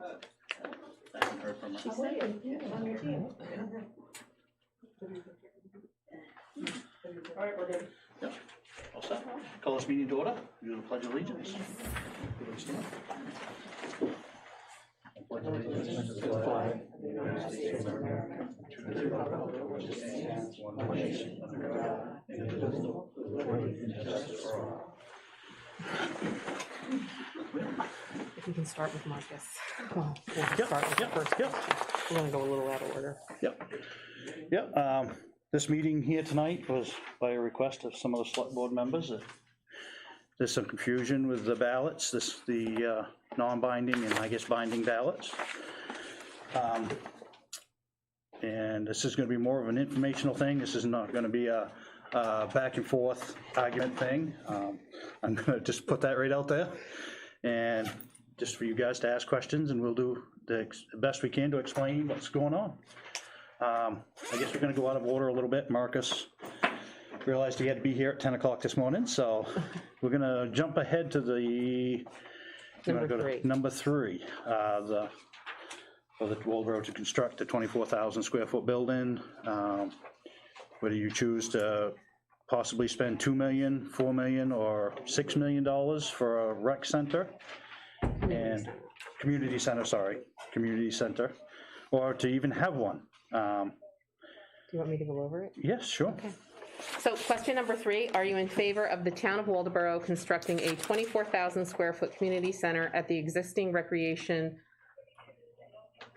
I haven't heard from her. She's saying, yeah, on your team. All right, we're good. Yep. All set. Call this meeting to order. Do the Pledge of Allegiance. Everybody stand. I pledge allegiance to the flag of the United States of America, to the republic which stands one nation under God, indivisible, with liberty and justice for all. If we can start with Marcus. Well, we'll start with the first. We're going to go a little out of order. Yep. This meeting here tonight was by a request of some of the select board members. There's some confusion with the ballots, the non-binding and I guess binding ballots. And this is going to be more of an informational thing. This is not going to be a back and forth argument thing. I'm going to just put that right out there. And just for you guys to ask questions, and we'll do the best we can to explain what's going on. I guess we're going to go out of order a little bit. Marcus realized he had to be here at 10 o'clock this morning, so we're going to jump ahead to the number three. For the Waldeboro to construct a 24,000 square foot building. Whether you choose to possibly spend $2 million, $4 million, or $6 million for a rec center and community center, or to even have one. Do you want me to go over it? Yes, sure. Okay. So question number 3, are you in favor of the town of Waldeboro constructing a 24,000 square foot community center at the existing recreation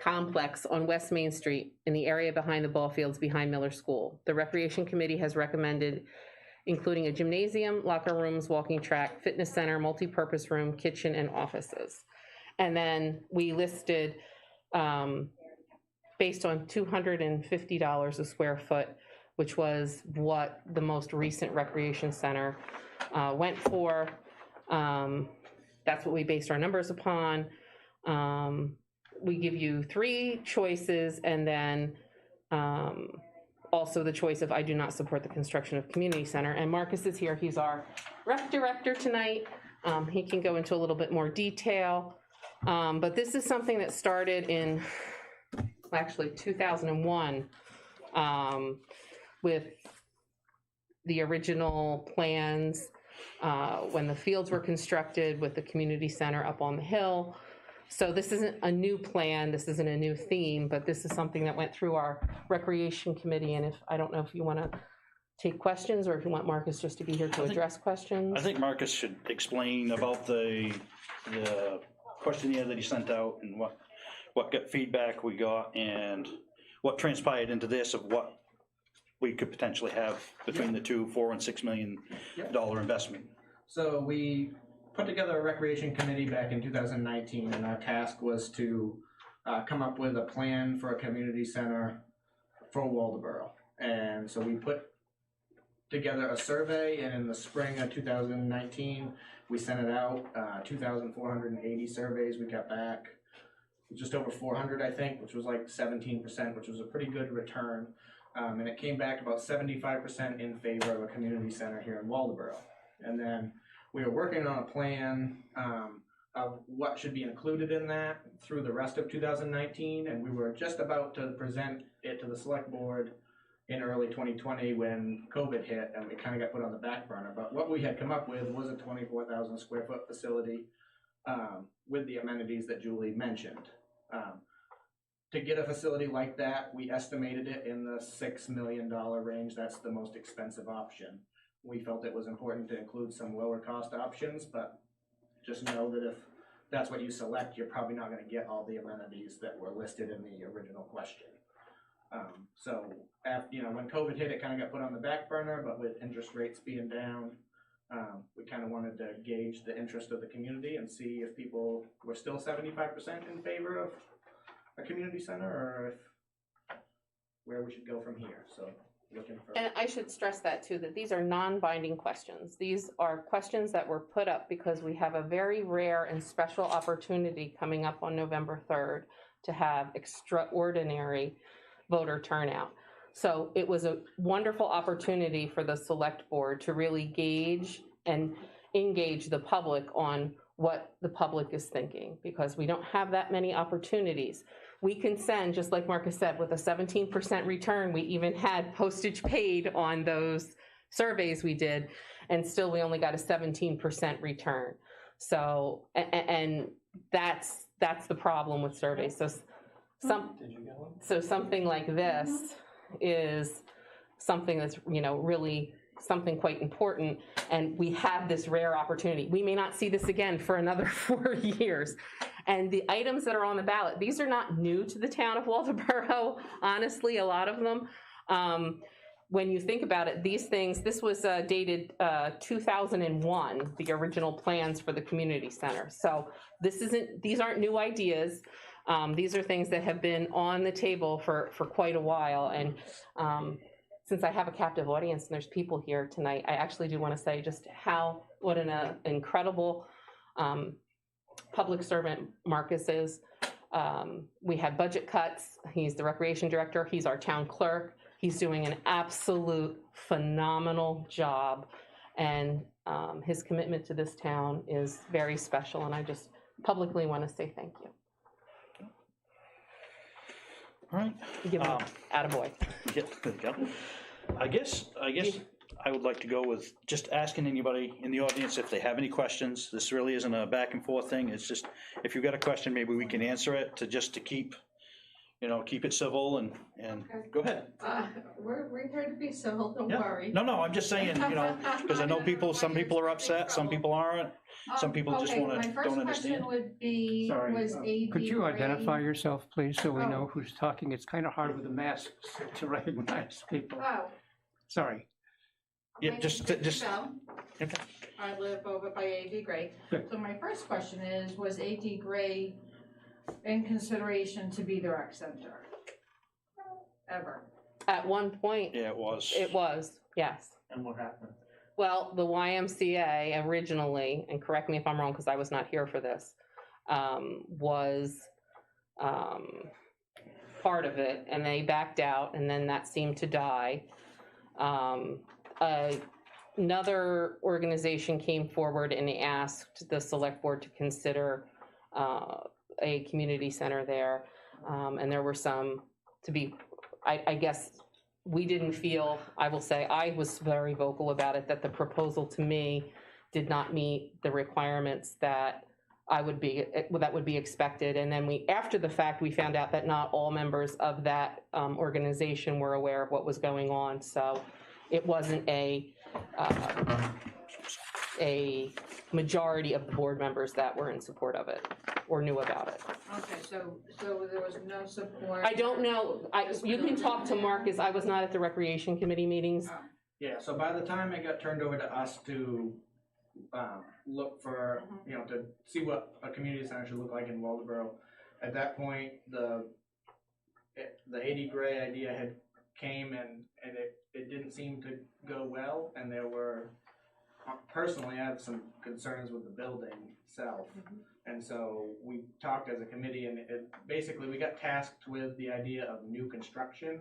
complex on West Main Street in the area behind the ball fields behind Miller School? The Recreation Committee has recommended including a gymnasium, locker rooms, walking track, fitness center, multi-purpose room, kitchen, and offices. And then we listed, based on $250 a square foot, which was what the most recent recreation center went for. That's what we based our numbers upon. We give you 3 choices, and then also the choice of I do not support the construction of community center. And Marcus is here. He's our rec director tonight. He can go into a little bit more detail. But this is something that started in actually 2001 with the original plans when the fields were constructed with the community center up on the hill. So this isn't a new plan, this isn't a new theme, but this is something that went through our Recreation Committee, and I don't know if you want to take questions or if you want Marcus just to be here to address questions. I think Marcus should explain about the questionnaire that he sent out and what good feedback we got and what transpired into this of what we could potentially have between the two, $4 and $6 million investment. So we put together a recreation committee back in 2019, and our task was to come up with a plan for a community center for Waldeboro. And so we put together a survey, and in the spring of 2019, we sent it out, 2,480 surveys we got back. Just over 400, I think, which was like 17%, which was a pretty good return. And it came back about 75% in favor of a community center here in Waldeboro. And then we were working on a plan of what should be included in that through the rest of 2019, and we were just about to present it to the select board in early 2020 when COVID hit, and we kind of got put on the back burner. But what we had come up with was a 24,000 square foot facility with the amenities that Julie mentioned. To get a facility like that, we estimated it in the $6 million range. That's the most expensive option. We felt it was important to include some lower cost options, but just know that if that's what you select, you're probably not going to get all the amenities that were listed in the original question. So after, when COVID hit, it kind of got put on the back burner, but with interest rates being down, we kind of wanted to gauge the interest of the community and see if people were still 75% in favor of a community center, or if where we should go from here. So looking for. And I should stress that too, that these are non-binding questions. These are questions that were put up because we have a very rare and special opportunity coming up on November 3rd to have extraordinary voter turnout. So it was a wonderful opportunity for the select board to really gauge and engage the public on what the public is thinking, because we don't have that many opportunities. We can send, just like Marcus said, with a 17% return, we even had postage paid on those surveys we did, and still we only got a 17% return. So, and that's the problem with surveys. So something like this is something that's, really something quite important, and we have this rare opportunity. We may not see this again for another 4 years. And the items that are on the ballot, these are not new to the town of Waldoboro, honestly, a lot of them. When you think about it, these things, this was dated 2001, the original plans for the community center. So these aren't new ideas. These are things that have been on the table for quite a while. And since I have a captive audience and there's people here tonight, I actually do want to say just what an incredible public servant Marcus is. We had budget cuts. He's the recreation director. He's our town clerk. He's doing an absolute phenomenal job. And his commitment to this town is very special. And I just publicly want to say thank you. All right. Give him attaboy. Yeah, there you go. I guess I would like to go with just asking anybody in the audience if they have any questions. This really isn't a back and forth thing. It's just, if you've got a question, maybe we can answer it to keep it civil and go ahead. We're here to be civil, don't Yeah. worry. No, I'm just saying, because I know some people are upset, some people aren't. Some people just don't understand. My first question would be, was AD Could you Gray- identify yourself, please, so we Oh. know who's talking? It's kind of hard with a mask to recognize people. Oh. Sorry. Yeah, my just- name's just- Michelle. Okay. I live over by AD Gray. Good. So my first question is, was AD Gray in consideration to be the rec center? Ever? At one point, Yeah, it was. it was, yes. And what happened? Well, the YMCA originally, and correct me if I'm wrong because I was not here for this, was part of it, and they backed out, and then that seemed to die. Another organization came forward and they asked the select board to consider a community center there, and there were some, I guess we didn't feel, I will say, I was very vocal about it, that the proposal to me did not meet the requirements that would be expected. And then after the fact, we found out that not all members of that organization were aware of what was going on. So it wasn't a majority of the board members that were in support of it or knew about it. Okay, so there was no support. I don't know, you can talk to Marcus, I was not at the recreation committee meetings. Oh. Yeah, so by the time it got turned over to us to look for, to see what a community center should look like in Waldoboro, at that point, the AD Gray idea had came and it didn't seem to go well, and there were, personally, I have some concerns with the building itself. And so we talked as a committee, and basically we got tasked with the idea of new construction.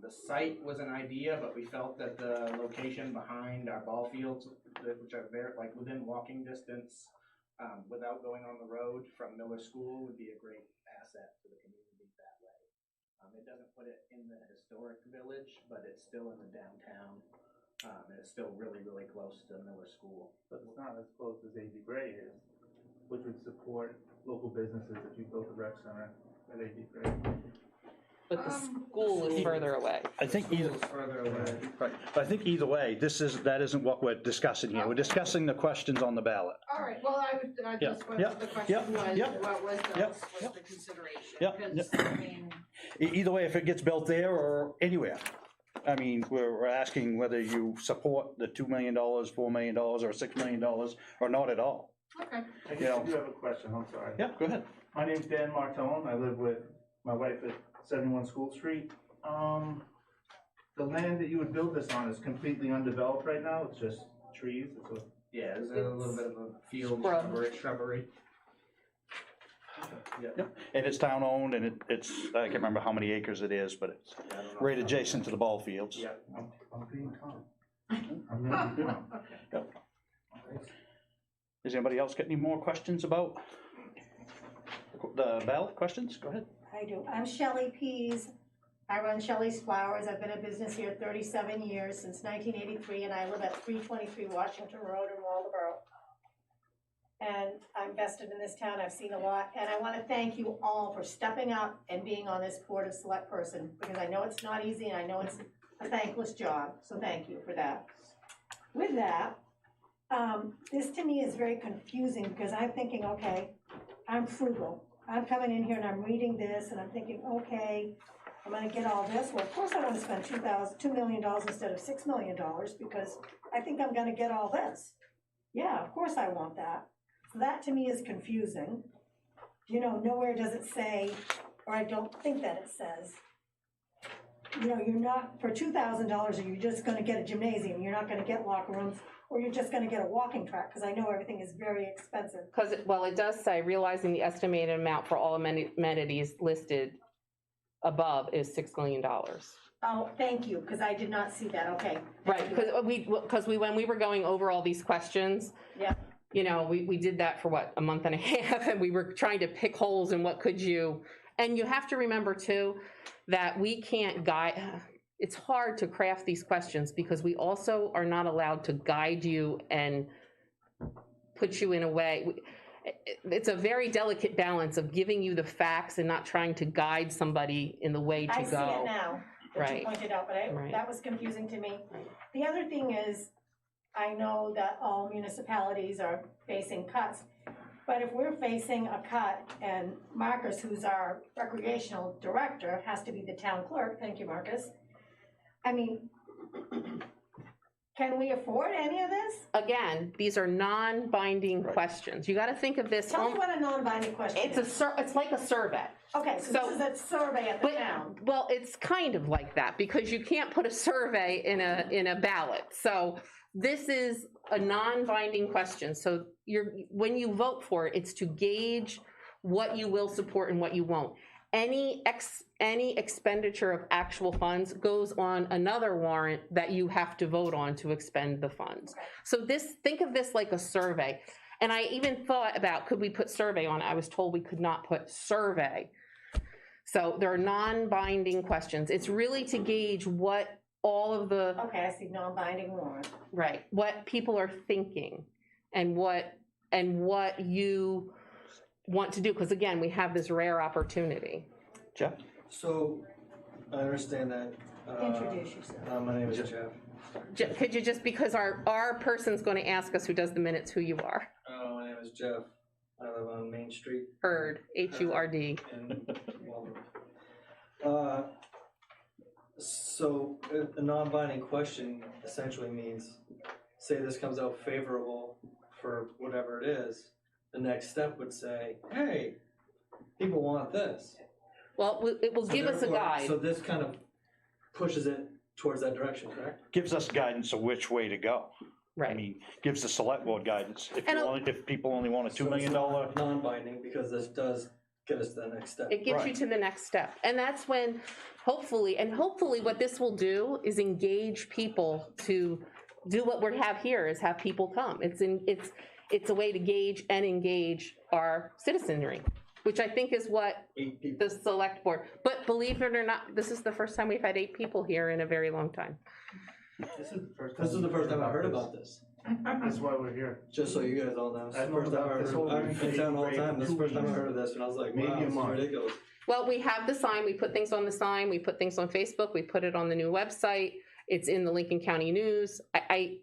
The site was an idea, but we felt that the location behind our ball fields, which are very, like within walking distance, without going on the road from Miller School, would be a great asset to the community that way. It doesn't put it in the historic village, but it's still in the downtown. And it's still really, really close to Miller School. But it's not as close as AD Gray is, which would support local businesses if you built a rec center at AD Gray. But the school is further away. I think either, It's further away. right, but I think either way, that isn't what we're discussing here. We're discussing the questions on the ballot. All right, well, I Yeah, just, what yeah, the question was, yeah, what was yeah, the consideration? yeah, 'Cause, I mean, Either way, if it gets built there or anywhere. I mean, we're asking whether you support the $2 million, $4 million, or $6 million, or not at all. okay. I guess I do have a question, I'm sorry. Yeah, go ahead. My name's Dan Martone, I live with my wife at 71 School Street. The land that you would build this on is completely undeveloped right now, it's just trees, it's a... Yeah, there's a little bit of a field shrubbery. Yep, and it's town-owned, and it's, I can't remember how many acres it is, but it's right adjacent to the ball fields. Yeah. I'm being calm. I'm gonna be calm. Okay. Does anybody else got any more questions about the ballot questions? Go ahead. I do. I'm Shelley Pease. I run Shelley's Flowers. I've been in business here 37 years, since 1983, and I live at 323 Washington Road in Waldeboro. And I'm vested in this town. I've seen a lot, and I want to thank you all for stepping up and being on this Board of Select Person, because I know it's not easy, and I know it's a thankless job, so thank you for that. With that, this to me is very confusing, because I'm thinking, okay, I'm frugal. I'm coming in here and I'm reading this, and I'm thinking, okay, I'm gonna get all this. Well, of course I want to spend $2 million instead of $6 million, because I think I'm gonna get all this. Yeah, of course I want that. So that to me is confusing. You know, nowhere does it say, or I don't think that it says, you know, you're not, for $2,000, are you just gonna get a gymnasium? You're not gonna get locker rooms, or you're just gonna get a walking track, because I know everything is very expensive. Because, well, it does say, realizing the estimated amount for all amenities listed above is $6 million. Oh, thank you, because I did not see that, okay. Right, because when we were going over all these questions, Yeah. you know, we did that for what, a month and a half, and we were trying to pick holes in what could you, and you have to remember too, that we can't guide, it's hard to craft these questions because we also are not allowed to guide you and put you in a way. It's a very delicate balance of giving you the facts and not trying to guide somebody in the way to go. I see it now, that Right. you pointed out, but Right. that was confusing to me. The other thing is, I know that all municipalities are facing cuts, but if we're facing a cut, and Marcus, who's our recreational director, has to be the town clerk, thank you, Marcus. I mean, can we afford any of this? Again, these are non-binding questions. You got to think of this. Tell me what a non-binding question is. It's like a survey. Okay, so this is a survey at the town. Well, it's kind of like that because you can't put a survey in a ballot. So this is a non-binding question. So when you vote for it, it's to gauge what you will support and what you won't. Any expenditure of actual funds goes on another warrant that you have to vote on to expend the funds. Okay. So think of this like a survey. And I even thought about, could we put survey on it? I was told we could not put survey. So there are non-binding questions. It's really to gauge what all of the, Okay, I see non-binding warrant. right, what people are thinking and what you want to do. Because again, we have this rare opportunity. Jeff? So, I understand that. Introduce yourself. My name is Jeff. Could you just, because our person's going to ask us who does the minutes, who you are. My name is Jeff. I live on Main Street Hurd, H-U-R-D. in Waltham. So, a non-binding question essentially means, say this comes out favorable for whatever it is, the next step would say, hey, people want this. Well, it will So give us a therefore- guide. So this kind of pushes it towards that direction, correct? Gives us guidance of which way to go. I Right. mean, gives the select board guidance. If And if people only want a $2 So it's million, not non-binding because this does get us to the next step. It gets you Right. to the next step. And that's when, hopefully what this will do is engage people to do what we have here, is have people come. It's a way to gauge and engage our citizenry, which I think is what 8 people. the select board, but believe it or not, this is the first time we've had 8 people here in a very long time. This is the first This is the first time I heard about this. That's why we're here. Just so you guys all know. This is I've the known first time I about heard this of whole it. I'm in town all the time. This is the first time I 2 heard of this, and I was like, Maybe wow, a this is month. ridiculous. Well, we have the sign, we put things on the sign, we put things on Facebook, we put it on the new website, it's in the Lincoln County News. I'm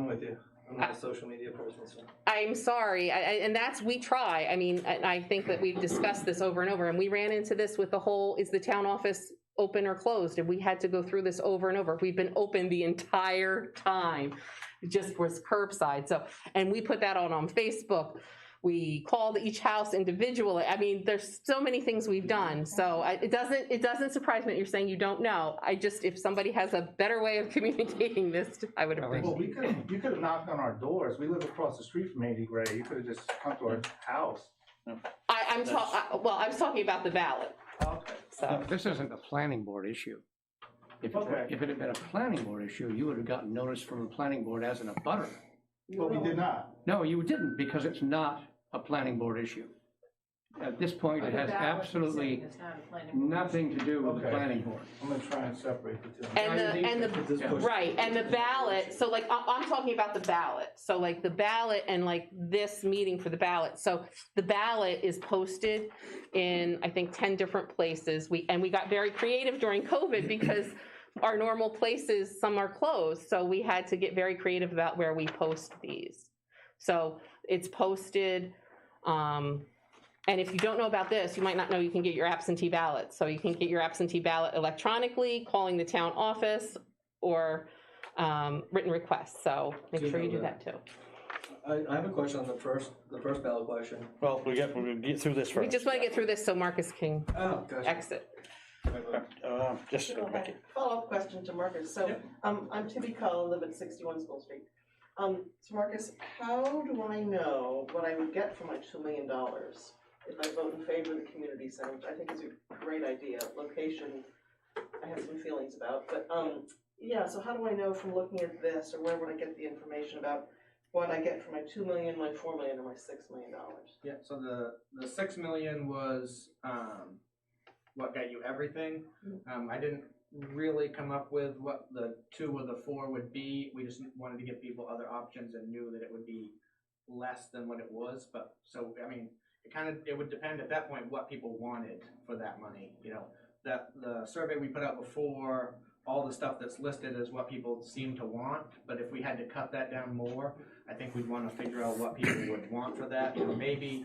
with you. I'm not a social media person, so. I'm sorry, and we try. I mean, and I think that we've discussed this over and over, and we ran into this with the whole, is the town office open or closed? And we had to go through this over and over. We've been open the entire time, it just was curbside. So, and we put that on Facebook. We called each house individually. I mean, there's so many things we've done. So it doesn't surprise me that you're saying you don't know. If somebody has a better way of communicating this, I would Well, appreciate. you could have knocked on our doors. We live across the street from 80 Gray. You could have just come to our house. I was talking about the ballot. Okay. So This isn't a planning board issue. If Okay. it had been a planning board issue, you would have gotten notice from the planning board as an abutter. But we did not. No, you didn't, because it's not a planning board issue. At this point, it has absolutely nothing to do with the Okay. planning board. I'm gonna try and separate the two. And Yeah. right, and the ballot, so like, I'm talking about the ballot. So like the ballot and like this meeting for the ballot. So the ballot is posted in, I think, 10 different places. We got very creative during COVID because our normal places, some are closed. So we had to get very creative about where we post these. So it's posted, and if you don't know about this, you might not know you can get your absentee ballot. So you can get your absentee ballot electronically, calling the town office, or written requests. So make sure you do that too. I have a question on the first ballot question. Well, we'll get through this We first. just want to get through this so Marcus can Oh, gotcha. exit. Just, Becky. Follow-up question to Marcus. So, I'm Tibby Cull, live at 61 School Street. So Marcus, how do I know what I would get for my $2 million if I vote in favor of the community center, which I think is a great idea. Location, I have some feelings about, but, yeah, so how do I know from looking at this, or where would I get the information about what I get for my $2 million, my $4 million, or my $6 million? Yeah, so the 6 million was what got you everything. I didn't really come up with what the 2 or the 4 would be. We just wanted to give people other options and knew that it would be less than what it was. But so I mean, it would depend at that point what people wanted for that money. You know, that the survey we put out before, all the stuff that's listed is what people seem to want. But if we had to cut that down more, I think we'd want to figure out what people would want for that. You know, maybe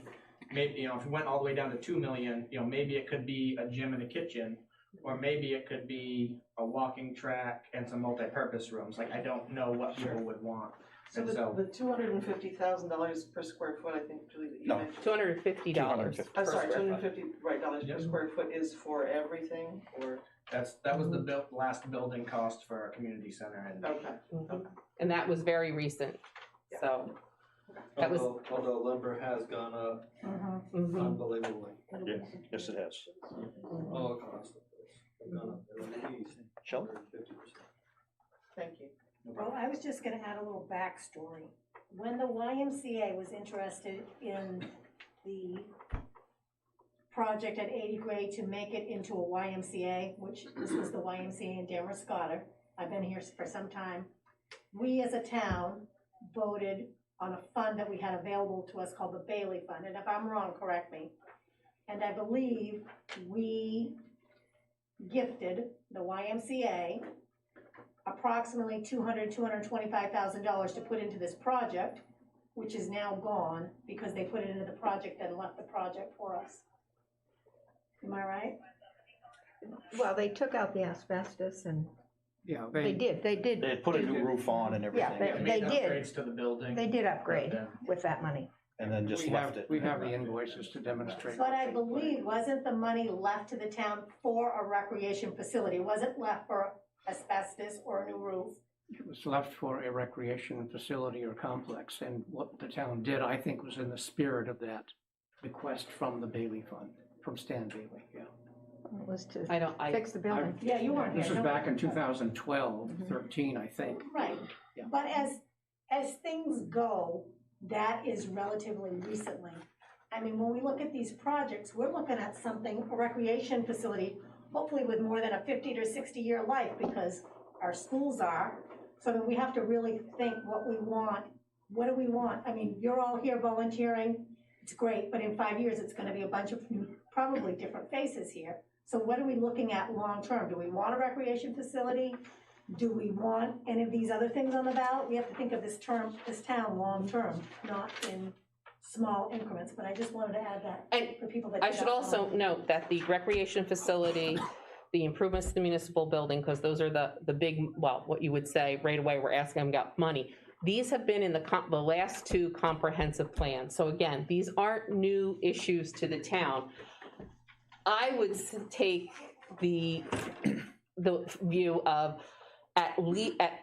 you know, if we went all the way down to 2 million, you know, maybe it could be a gym and a kitchen, or maybe it could be a walking track and some multi-purpose rooms. Like, I don't know what people would want. So And the $250,000 per square foot, I think, Julie, that you No. mentioned. $250. I'm sorry, square foot. $250 right, dollars per Yep. square foot is for everything, or, that was the last building cost for our community center. And okay. And that was very recent. So that was. Although lumber has gone up Mhm. unbelievably. Yeah, yes, it has. All costs have gone up at least Shelley? 150%. Thank you. Well, I was just gonna add a little backstory. When the YMCA was interested in the project at 80 Gray to make it into a YMCA, which this was the YMCA in Damascotta, I've been here for some time, we as a town voted on a fund that we had available to us called the Bailey Fund, and if I'm wrong, correct me. And I believe we gifted the YMCA approximately $225,000 to put into this project, which is now gone because they put it into the project and left the project for us. Am I right? Well, they took out the asbestos and Yeah, they did. They had put a new roof on and everything, Yeah, we they made did. upgrades to the building. They did upgrade But, with that money. and then just left it. We have the invoices to demonstrate. But I believe, wasn't the money left to the town for a recreation facility? Wasn't left for asbestos or a new roof? It was left for a recreation facility or complex, and what the town did, I think, was in the spirit of that bequest from the Bailey Fund, from Stan Bailey, yeah. It was to I fix the building. Yeah, you weren't here. This was no? back in 2012, 13, I think. Right, Yeah. but as things go, that is relatively recently. I mean, when we look at these projects, we're looking at something, a recreation facility, hopefully with more than a 50 to 60-year life, because our schools are. So I mean, we have to really think what we want. What do we want? I mean, you're all here volunteering, it's great, but in 5 years, it's gonna be a bunch of probably different faces here. So what are we looking at long-term? Do we want a recreation facility? Do we want any of these other things on the ballot? We have to think of this town long-term, not in small increments, but I just wanted to add that And for people that. I did should not also know. note that the recreation facility, the improvements to the municipal building, because those are the big, well, what you would say right away, we're asking them about money. These have been in the last 2 comprehensive plans. So again, these aren't new issues to the town. I would take the view of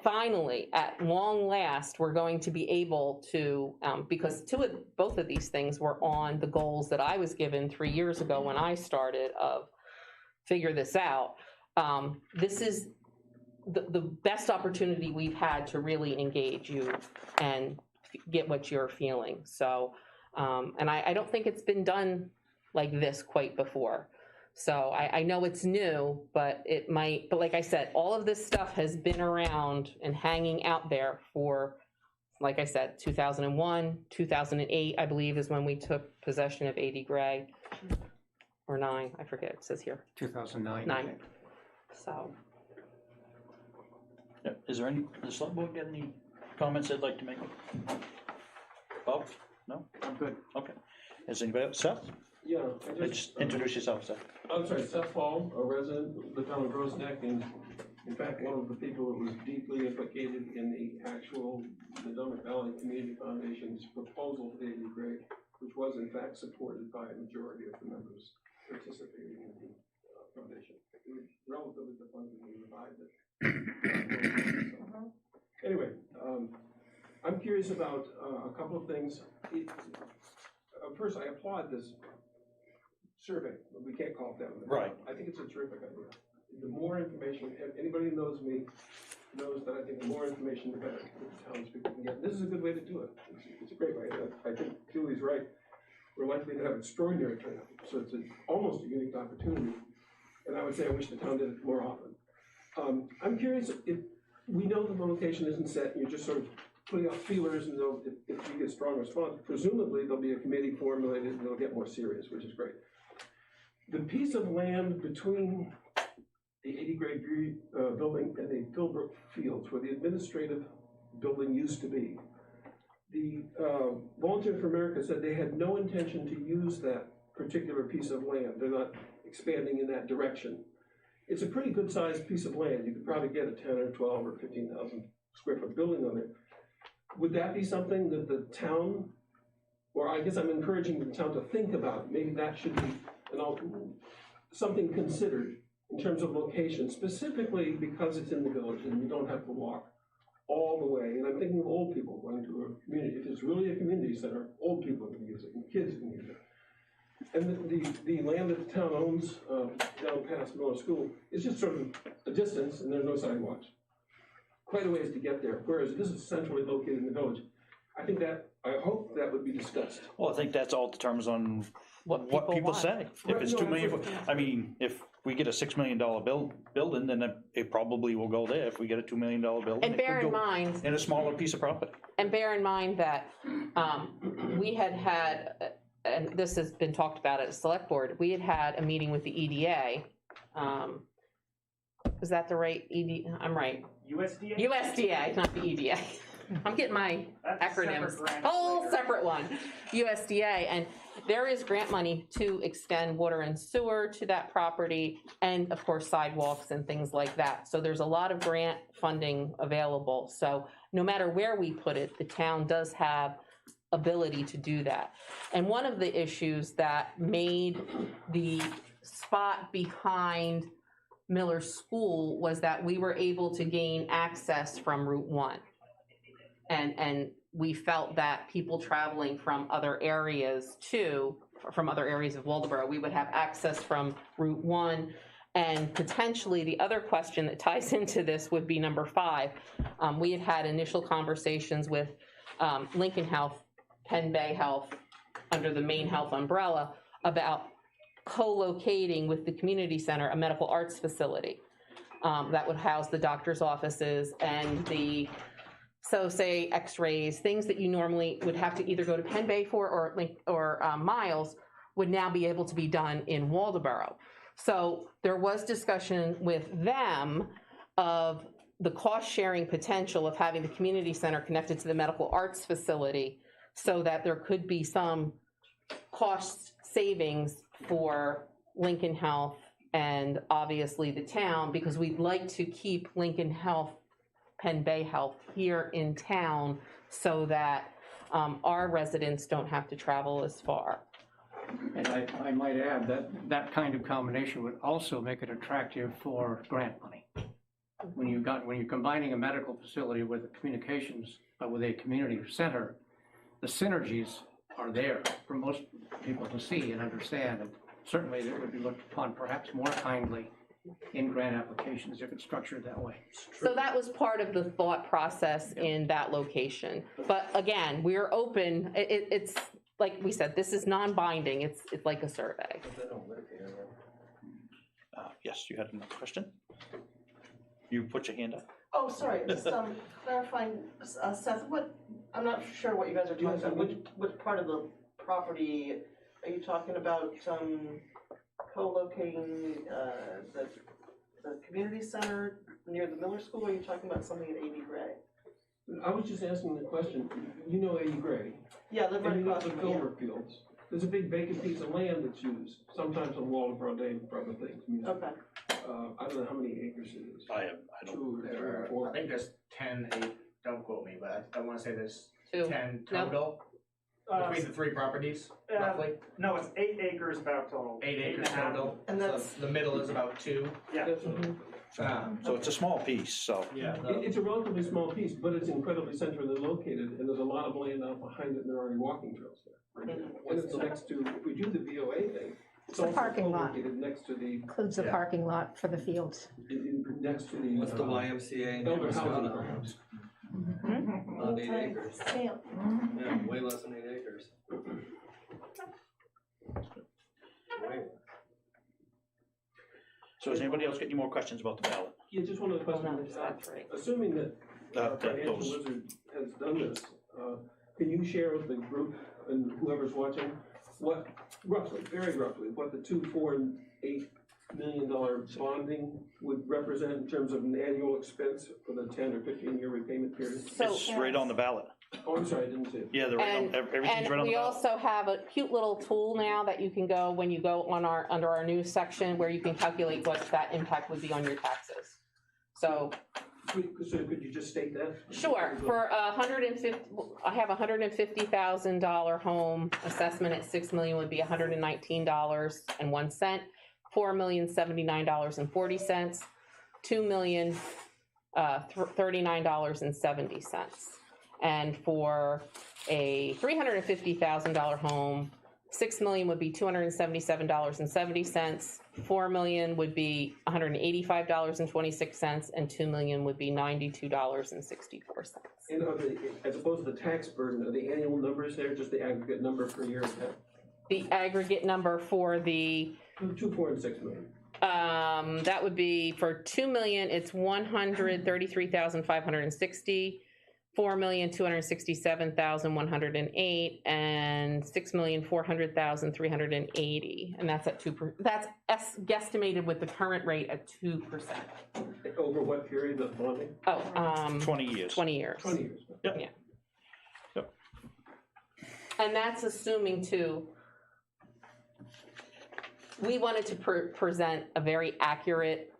finally, at long last, we're going to be able to, because both of these things were on the goals that I was given 3 years ago when I started of figure this out. This is the best opportunity we've had to really engage you and get what you're feeling. So, and I don't think it's been done like this quite before. So I know it's new, but like I said, all of this stuff has been around and hanging out there for, like I said, 2001, 2008, I believe is when we took possession of 80 Gray, or 9, I forget, it says here. 2009. 9. So. Yeah, is there any, does the select board get any comments they'd like to make? Bob? No? I'm good. Okay. Is anybody else? Seth? Yeah, Just introduce yourself, Seth. I'm sorry, Seth Paul, a resident of the town of Gross Neck, and in fact, one of the people that was deeply implicated in the actual Potomac Valley Community Foundation's proposal for the 80 Gray, which was in fact supported by a majority of the members participating in the foundation. It was relatively defunded and revived it. Anyway, I'm curious about a couple of things. First, I applaud this survey. We can't call it that. Right. I think it's a terrific idea. The more information, anybody who knows me knows that I think the more information, the better the townspeople can get. This is a good way to do it. It's a great way. I think Julie's right. We're likely to have extraordinary turnout, so it's almost a unique opportunity. And I would say I wish the town did it more often. I'm curious if we know that the location isn't set, and you're just sort of putting out feelers, and if you get strong response, presumably there'll be a committee formulated and it'll get more serious, which is great. The piece of land between the 80 Grade building and the Philbrook Fields, where the administrative building used to be, the Volunteers for America said they had no intention to use that particular piece of land. They're not expanding in that direction. It's a pretty good sized piece of land. You could probably get a 10 or 12 or 15,000 square foot building on it. Would that be something that the town, or I guess I'm encouraging the town to think about, maybe that should be something considered in terms of location, specifically because it's in the village and you don't have to walk all the way. And I'm thinking of old people going to a community. If it's really a community center, old people can use it and kids can use it. And the land that the town owns down past Miller School is just sort of a distance and there's no sidewalks. Quite a ways to get there, whereas this is centrally located in the village. I hope that would be discussed. Well, I think that's all determines on what people want. say. If it's Right, $2 million, I mean, if we get a $6 million building, then it probably will go there. If we get a $2 million building, And it bear could in go mind, in a smaller piece of property. and bear in mind that we had, and this has been talked about at a select board, we had a meeting with the EDA. Is that the right ED? I'm right. USDA? USDA, not the EDA. I'm getting my That's a acronyms. separate grant Whole later. separate one. USDA, and there is grant money to extend water and sewer to that property, and of course sidewalks and things like that. So there's a lot of grant funding available. So no matter where we put it, the town does have ability to do that. And one of the issues that made the spot behind Miller School was that we were able to gain access from Route 1. And we felt that people traveling from other areas too, from other areas of Waldoboro, we would have access from Route 1. And potentially the other question that ties into this would be number 5. We had had initial conversations with Lincoln Health, Penn Bay Health, under the Maine Health umbrella, about co-locating with the community center a medical arts facility that would house the doctor's offices and say x-rays, things that you normally would have to either go to Penn Bay for or Miles, would now be able to be done in Waldoboro. So there was discussion with them of the cost-sharing potential of having the community center connected to the medical arts facility so that there could be some cost savings for Lincoln Health and obviously the town, because we'd like to keep Lincoln Health, Penn Bay Health here in town so that our residents don't have to travel as far. And I might add that that kind of combination would also make it attractive for grant money. When you're combining a medical facility with a communications, with a community center, the synergies are there for most people to see and understand. And certainly it would be looked upon perhaps more kindly in grant applications if it's structured that way. So that was part of the thought process in that location. But again, we're open, it's, like we said, this is non-binding, it's like a survey. But they don't live here, right? Yes, you had another question? You put your hand up? Oh, sorry, just clarifying, Seth, I'm not sure what you guys are talking about, which part of the property are you talking about, co-locating, the community center near the Miller School, or are you talking about something at 80 Gray? I was just asking the question, you know 80 Gray, Yeah, I live right and you know across the from you. Filbert Fields. There's a big vacant piece of land that's used, sometimes on Waldeboro Day for other things. Okay. I don't know how many acres it is. I don't. 2 or 3 or 4. I think there's 10, don't quote me, but I wanna say there's 2. 10 total between the 3 properties, roughly. No, it's 8 acres about total. 8 acres and a half. total. And So that's- the middle is about 2. Yeah. So it's a small piece, so. Yeah. It's a relatively small piece, but it's incredibly centrally located, and there's a lot of land out behind it, and there are already walking trails there. And it's next to, if we do the VOA thing, it's The also parking lot. located next to the, Includes the parking lot for the fields. next to the. What's the YMCA in Elder Nova housing Scotia? programs. About 8 acres. Stamp. Yeah, way less than 8 acres. Way. So does anybody else get any more questions about the ballot? Yeah, just one other Well, question. no, that's right. Assuming that our financial those- wizard has done this, can you share with the group and whoever's watching, what, roughly, very roughly, what the $2, $4, and $8 million bonding would represent in terms of an annual expense for the 10 or 15-year repayment period? So, It's right on the ballot. Oh, I'm sorry, I didn't see it. Yeah, they're right on, everything's and right on the we ballot. also have a cute little tool now that you can go, when you go on under our news section, where you can calculate what that impact would be on your taxes. So, So could you just state that? sure, for I have a $150,000 home assessment at $6 million would be $119.01, $4,079.40, $2,000,000 $39.70. And for a $350,000 home, $6 million would be $277.70, $4 million would be $185.26, and $2 million would be $92.64. And as opposed to the tax burden, are the annual numbers there, just the aggregate number per year? The aggregate number for the 2, 4, and 6 million. that would be for $2 million, it's $133,560. $4,267,108 and $6,400,380, and that's at 2%. That's guesstimated with the current rate at 2%. Over what period of bonding? 20 years. 20 years. 20 years. Yep. Yeah. Yep. And that's assuming too. We wanted to present a very accurate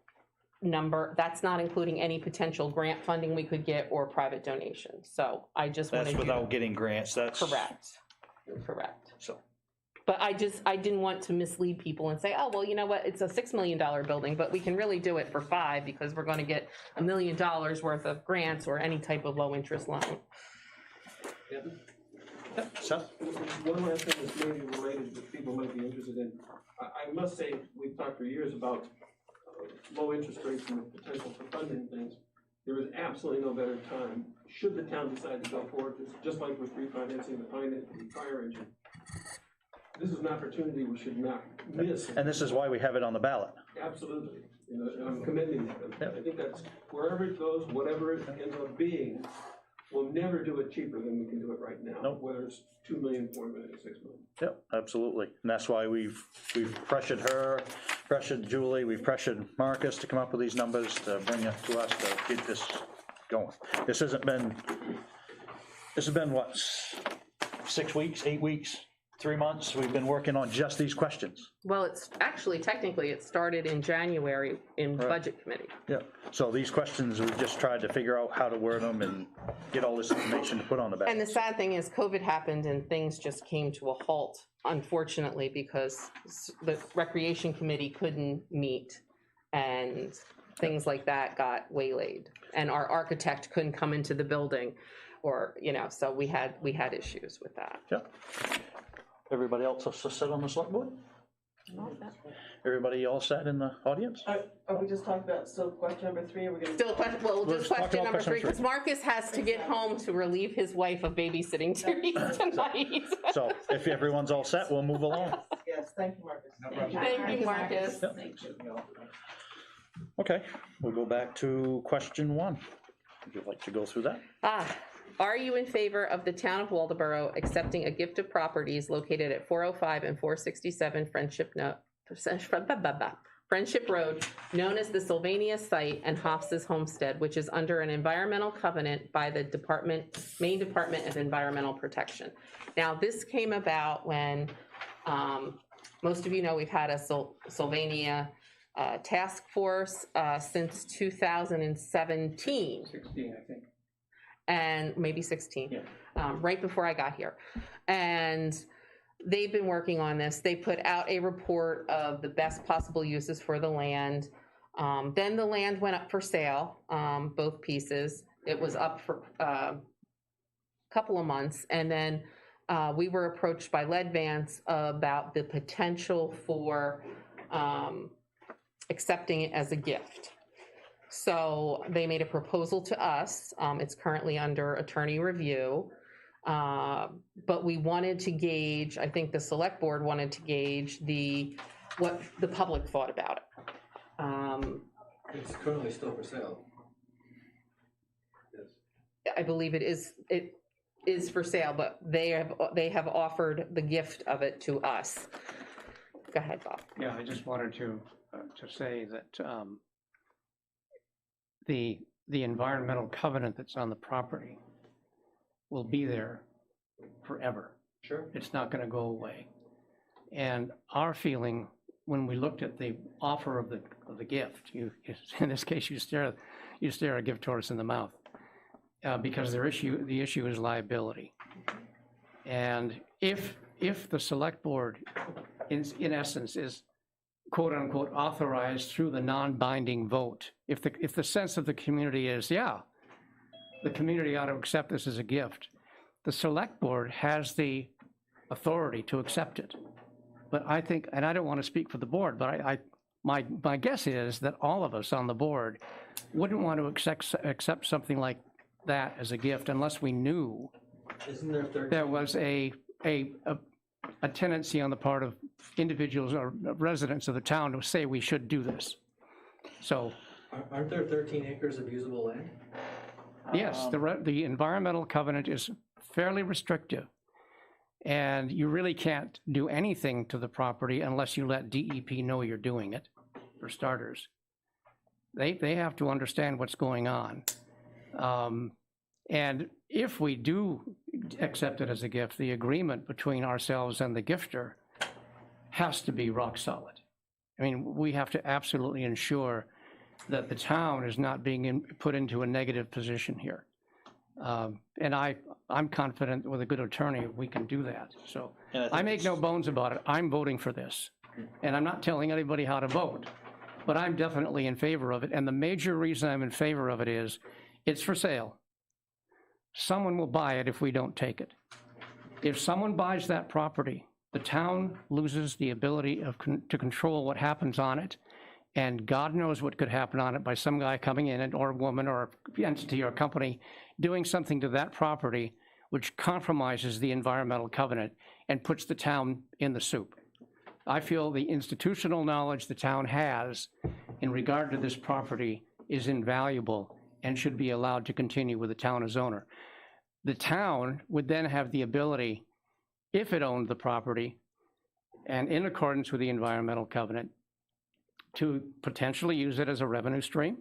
number. That's not including any potential grant funding we could get or private donations. So I just wanted That's you without getting grants, that's. correct. Correct. So. But I didn't want to mislead people and say, oh, well, you know what, it's a $6 million building, but we can really do it for 5 because we're going to get $1 million worth of grants or any type of low interest loan. Yep. Seth? One last thing that's maybe related that people might be interested in. I must say, we've talked for years about low interest rates and the potential for funding things. There is absolutely no better time, should the town decide to go forward, just like with refinancing the fire engine. This is an opportunity we should not miss. And this is why we have it on the ballot. Absolutely. And I'm commending that. I think that's, wherever it goes, whatever it ends up being, we'll never do it cheaper than we can do it right now. Nope. Whether it's 2 million, 4 million, 6 million. Yep, absolutely. And that's why we've pressured her, pressured Julie, we've pressured Marcus to come up with these numbers, to bring it to us, to get this going. This has been what, 6 weeks, 8 weeks, 3 months? We've been working on just these questions. Well, it's actually, technically, it started in January in Budget Committee. Yeah. So these questions, we've just tried to figure out how to word them and get all this information to put on the ballot. And the sad thing is COVID happened and things just came to a halt, unfortunately, because the Recreation Committee couldn't meet and things like that got waylaid. And our architect couldn't come into the building or, so we had issues with that. Yeah. Everybody else will sit on the select board? Everybody all set in the audience? Are we just talking about, so question number 3, are we gonna? Still question, well, We're just talking question about number question 3, because Marcus has to get home to relieve his wife of babysitting duties tonight. So if everyone's all set, we'll move along. Yes, thank you, Marcus. No problem. Thank you, Marcus. Yep. Okay, we'll go back to question 1. Would you like to go through that? Are you in favor of the town of Waldeboro accepting a gift of properties located at 405 and 467 Friendship Road, known as the Sylvania Site and Hoffs's Homestead, which is under an environmental covenant by the Maine Department of Environmental Protection? Now, this came about when, most of you know, we've had a Sylvania task force since 2017. 16, I think. And maybe 16, Yeah. right before I got here. And they've been working on this. They put out a report of the best possible uses for the land. Then the land went up for sale, both pieces. It was up for a couple of months. And then we were approached by Lead Vance about the potential for accepting it as a gift. So they made a proposal to us. It's currently under attorney review. But we wanted to gauge, I think the select board wanted to gauge what the public thought about it. It's currently still for sale. I believe it is for sale, but they have offered the gift of it to us. Go ahead, Bob. Yeah, I just wanted to say that the environmental covenant that's on the property will be there forever. Sure. It's not going to go away. And our feeling, when we looked at the offer of the gift, in this case, you stare a gift horse in the mouth, because the issue is liability. And if the select board, in essence, is quote unquote authorized through the non-binding vote, if the sense of the community is, yeah, the community ought to accept this as a gift, the select board has the authority to accept it. But I think, and I don't want to speak for the board, but my guess is that all of us on the board wouldn't want to accept something like that as a gift unless we knew Isn't there 13? there was a tendency on the part of individuals or residents of the town to say we should do this. So, Aren't there 13 acres of usable land? yes, the environmental covenant is fairly restrictive. And you really can't do anything to the property unless you let DEP know you're doing it, for starters. They have to understand what's going on. And if we do accept it as a gift, the agreement between ourselves and the gifter has to be rock solid. I mean, we have to absolutely ensure that the town is not being put into a negative position here. And I'm confident with a good attorney, we can do that. So I make no bones about it. I'm voting for this. And I'm not telling anybody how to vote, but I'm definitely in favor of it. And the major reason I'm in favor of it is it's for sale. Someone will buy it if we don't take it. If someone buys that property, the town loses the ability to control what happens on it. And God knows what could happen on it by some guy coming in, or a woman or entity or company doing something to that property which compromises the environmental covenant and puts the town in the soup. I feel the institutional knowledge the town has in regard to this property is invaluable and should be allowed to continue with the town as owner. The town would then have the ability, if it owned the property and in accordance with the environmental covenant, to potentially use it as a revenue stream,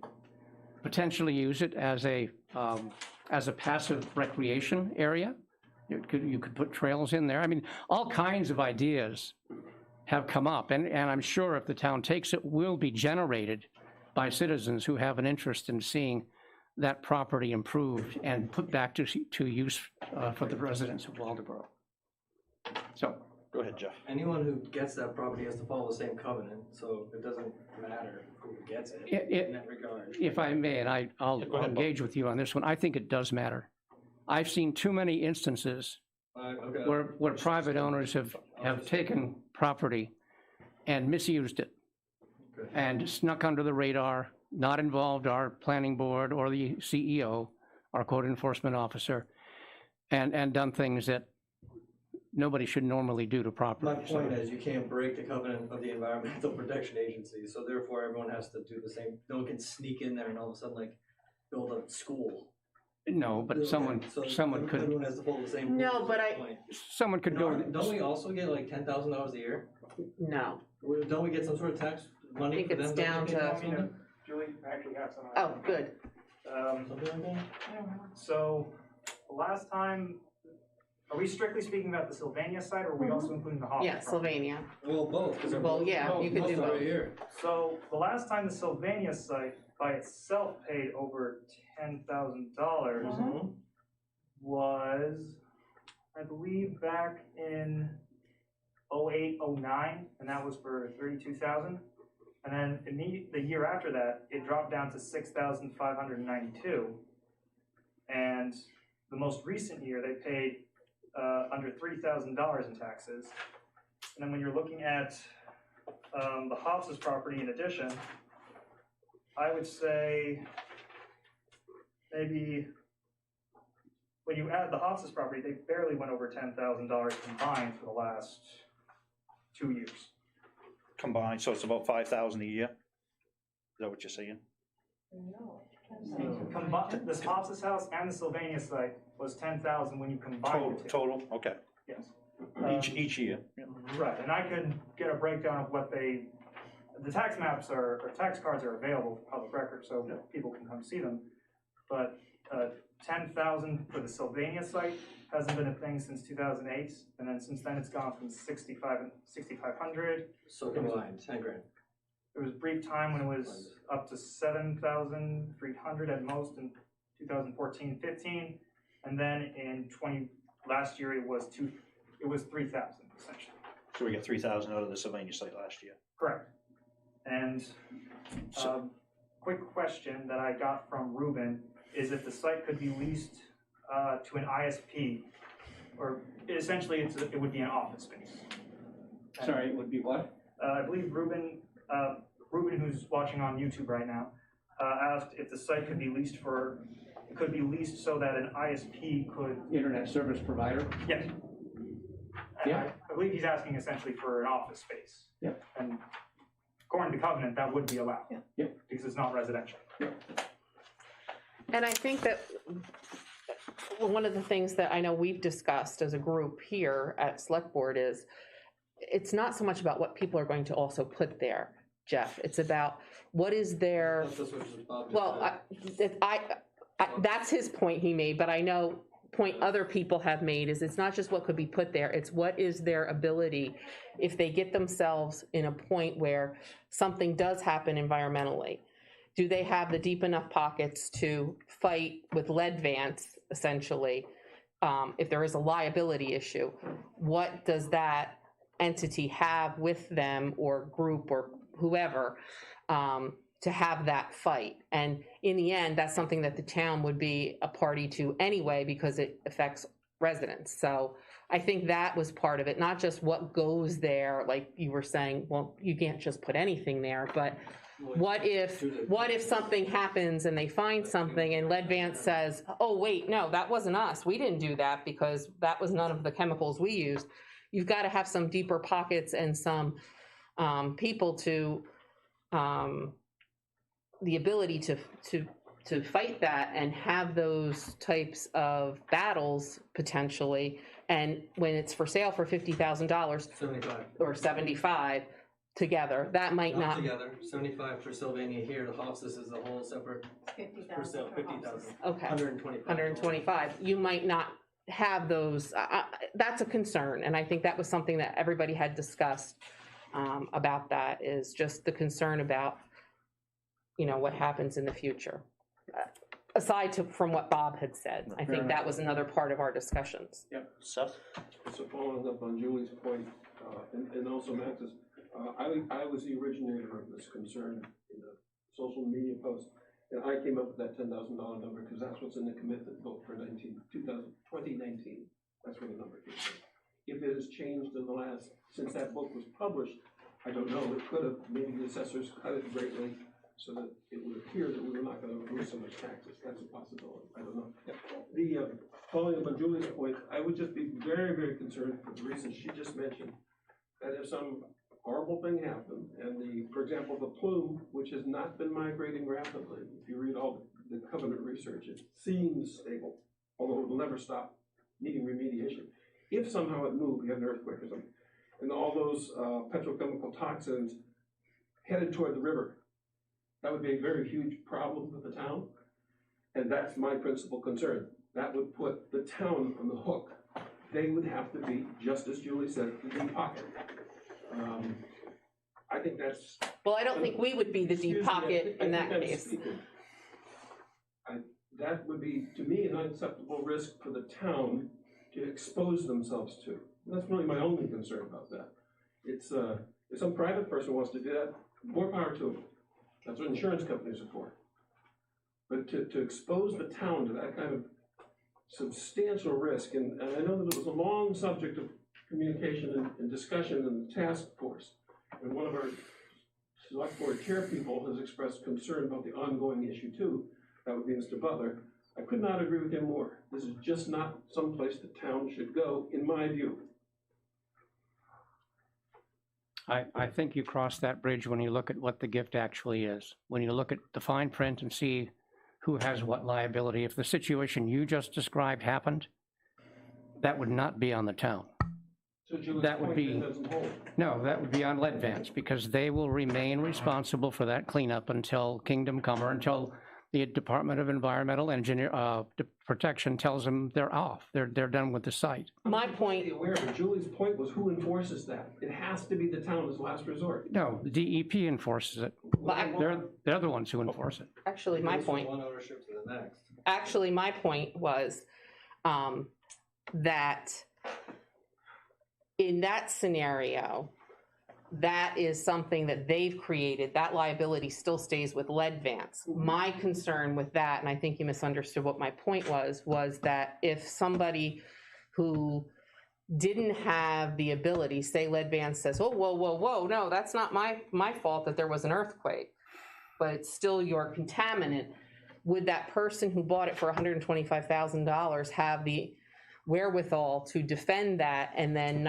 potentially use it as a passive recreation area. You could put trails in there. I mean, all kinds of ideas have come up, and I'm sure if the town takes it, will be generated by citizens who have an interest in seeing that property improved and put back to use for the residents of Waldeboro. So. Go ahead, Jeff. Anyone who gets that property has to follow the same covenant, so it doesn't matter who gets it in that regard. If I may, and I'll engage with you on this one, I think it does matter. I've seen too many instances where private owners have taken property and misused it. And snuck under the radar, not involved our planning board or the CEO, our code enforcement officer, and done things that nobody should normally do to property. My point is, you can't break the covenant of the Environmental Protection Agency, so therefore everyone has to do the same. No one can sneak in there and all of a sudden like build a school. No, but someone could, Everyone has to follow the same. No, rules but at I- that point. someone could go. Don't we also get like $10,000 a year? No. Don't we get some sort of tax money? I think for it's them down pay to- tax on it? Julie, I actually have some. Oh, good. Something like that? I don't know. So, the last time, are we strictly speaking about the Sylvania site, or are we also including the Hoffman? Yeah, property? Sylvania. Well, both. 'Cause they're Well, both- yeah, you could do both are both. right here. So, the last time the Sylvania site by itself paid over $10,000 Mhm. was, I believe, back in 08, 09, and that was for 32,000. And then the year after that, it dropped down to 6,592. And the most recent year, they paid under $3,000 in taxes. And then when you're looking at the Hobbs's property in addition, I would say maybe when you add the Hobbs's property, they barely went over $10,000 combined for the last 2 years. Combined, so it's about 5,000 a year? Is that what you're saying? Combined, this Hobbs's house and the Sylvania site was 10,000 when you combine the two. Total, okay. Yes. Each year? Yeah. Right, and I could get a breakdown of what the tax maps or tax cards are available for public record, so people can come see them. But 10,000 for the Sylvania site hasn't been a thing since 2008, and then since then it's gone from 6,500. So combined, 10 grand. There was a brief time when it was up to 7,300 at most in 2014-15, and then in last year it was 3,000 essentially. So we got 3,000 out of the Sylvania site last year. Correct. And quick question that I got from Ruben is if the site could be leased to an ISP, or essentially it would be an office space. Sorry, it would be what? I believe Ruben, who's watching on YouTube right now, asked if the site could be leased so that an ISP could. Internet service provider? Yes. Yeah. I believe he's asking essentially for an office space. Yep. And according to covenant, that would be allowed. Yep. Because it's not residential. And I think that one of the things that I know we've discussed as a group here at Select Board is it's not so much about what people are going to also put there, Jeff. It's about what is their, That's what Bob just well, said. that's his point he made, but I know point other people have made is it's not just what could be put there, it's what is their ability if they get themselves in a point where something does happen environmentally. Do they have the deep enough pockets to fight with lead vance, essentially, if there is a liability issue? What does that entity have with them or group or whoever to have that fight? And in the end, that's something that the town would be a party to anyway because it affects residents. So I think that was part of it, not just what goes there, like you were saying, well, you can't just put anything there, but what if something happens and they find something and Lead Vance says, oh, wait, no, that wasn't us. We didn't do that because that was none of the chemicals we used. You've got to have some deeper pockets and some people to, the ability to fight that and have those types of battles potentially. And when it's for sale for $50,000 75. or 75 together, that might not. Together, 75 for Sylvania here, the Hofstas is a whole separate, for sale, 50,000. Okay. 125. 125. You might not have those. That's a concern. And I think that was something that everybody had discussed about that is just the concern about, what happens in the future. Aside from what Bob had said, I think that was another part of our discussions. Yep. Seth? So following up on Julie's point, and also Max's, I was the originator of this concern in a social media post, and I came up with that $10,000 number because that's what's in the commitment book for 2019. That's where the number came from. If it has changed since that book was published, I don't know, it could have, maybe the assessors cut it greatly so that it would appear that we were not gonna lose so much taxes. That's a possibility, I don't know. The, following up on Julie's point, I would just be very, very concerned for the reasons she just mentioned, that if some horrible thing happened, and for example, the plume, which has not been migrating rapidly, if you read all the covenant research, it seems stable, although it will never stop needing remediation. If somehow it moved, we had an earthquake or something, and all those petrochemical toxins headed toward the river, that would be a very huge problem for the town, and that's my principal concern. That would put the town on the hook. They would have to be, just as Julie said, the deep pocket. I think that's... Well, I don't think we would be the deep pocket in that case. That would be, to me, an unacceptable risk for the town to expose themselves to. And that's really my only concern about that. It's, if some private person wants to do that, more power to them. That's what insurance companies are for. But to expose the town to that kind of substantial risk, and I know that it was a long subject of communication and discussion in the task force, and one of our select board chair people has expressed concern about the ongoing issue too. That would be Mr. Butler. I could not agree with him more. This is just not someplace the town should go, in my view. I think you cross that bridge when you look at what the gift actually is. When you look at the fine print and see who has what liability. If the situation you just described happened, that would not be on the town. So Julie's That would point be, then doesn't hold. no, that would be on Leadvance, because they will remain responsible for that cleanup until Kingdom Come, or until the Department of Environmental Protection tells them they're off. They're done with the site. My point, Aware, but Julie's point was who enforces that? It has to be the town as last resort. No, the DEP enforces it. They're the ones who enforce it. actually, my Goes from point, one ownership to the next. actually, my point was that in that scenario, that is something that they've created. That liability still stays with Leadvance. My concern with that, and I think you misunderstood what my point was that if somebody who didn't have the ability, say Leadvance says, oh, whoa, whoa, whoa, no, that's not my fault that there was an earthquake, but it's still your contaminant, would that person who bought it for $125,000 have the wherewithal to defend that and then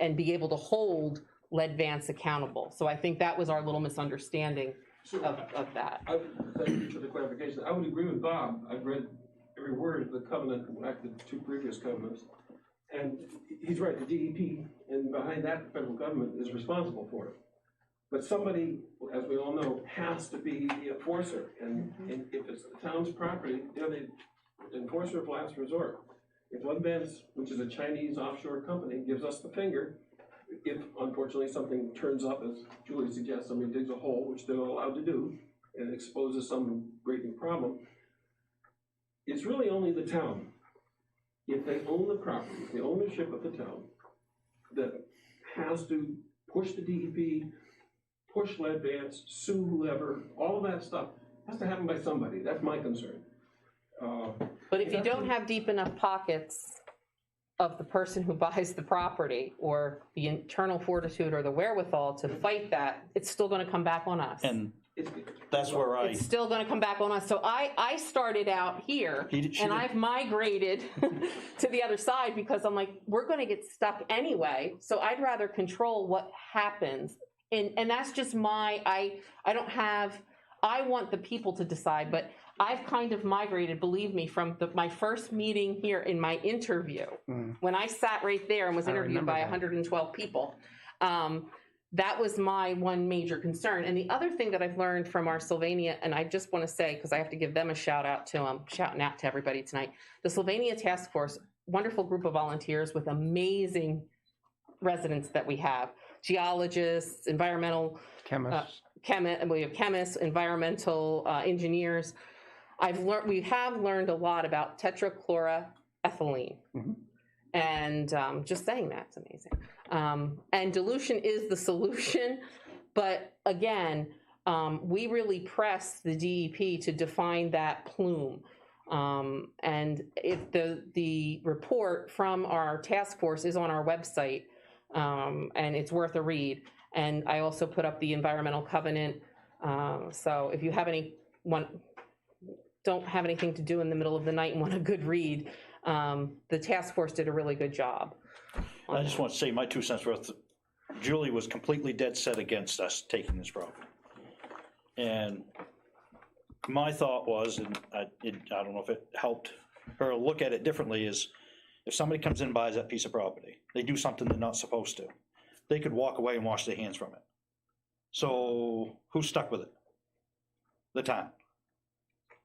and be able to hold Leadvance accountable? So I think that was our little misunderstanding of that. Thank you for the clarification. I would agree with Bob. I've read every word of the covenant, in fact, the two previous covenants. And he's right, the DEP, and behind that, the federal government is responsible for it. But somebody, as we all know, has to be the enforcer. And if it's the town's property, they're the enforcer of last resort. If Leadvance, which is a Chinese offshore company, gives us the finger, if unfortunately something turns up, as Julie suggests, somebody digs a hole, which they're not allowed to do, and exposes some great new problem, it's really only the town. If they own the property, the ownership of the town, that has to push the DEP, push Leadvance, sue whoever, all of that stuff has to happen by somebody. That's my concern. But if you don't have deep enough pockets of the person who buys the property, or the internal fortitude or the wherewithal to fight that, it's still going to come back on us. And that's where It's still going to come back on us. So I started out here, and I've migrated to the other side because I'm like, we're going to get stuck anyway. So I'd rather control what happens. And that's just I want the people to decide, but I've kind of migrated, believe me, from my first meeting here in my interview, when I sat right there and was interviewed by 112 people. That was my one major concern. And the other thing that I've learned from our Sylvania, and I just want to say, because I have to give them a shout out to them, shouting out to everybody tonight, the Sylvania Task Force, wonderful group of volunteers with amazing residents that we have, geologists, environmental Chemists. We have chemists, environmental engineers. We have learned a lot about tetrachloroethylene. And just saying that's amazing. And dilution is the solution. But again, we really press the DEP to define that plume. And if the report from our task force is on our website, and it's worth a read. And I also put up the environmental covenant. So if you have don't have anything to do in the middle of the night and want a good read, the task force did a really good job. I just want to say my 2 cents worth. Julie was completely dead set against us taking this property. And my thought was, and I don't know if it helped her look at it differently, is if somebody comes in and buys that piece of property, they do something they're not supposed to, they could walk away and wash their hands from it. So who's stuck with it? The town.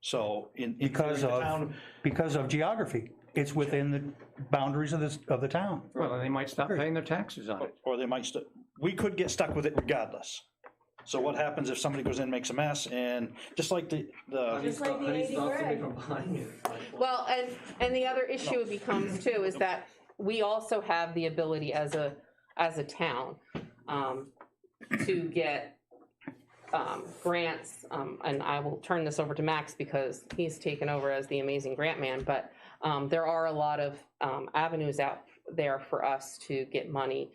So Because of geography. It's within the boundaries of the town. Well, they might stop paying their taxes on it. Or they might, we could get stuck with it regardless. So what happens if somebody goes in and makes a mess, and just like the How do you stop somebody from buying it? Well, and the other issue becomes too is that we also have the ability as a town to get grants, and I will turn this over to Max because he's taken over as the amazing grant man, but there are a lot of avenues out there for us to get money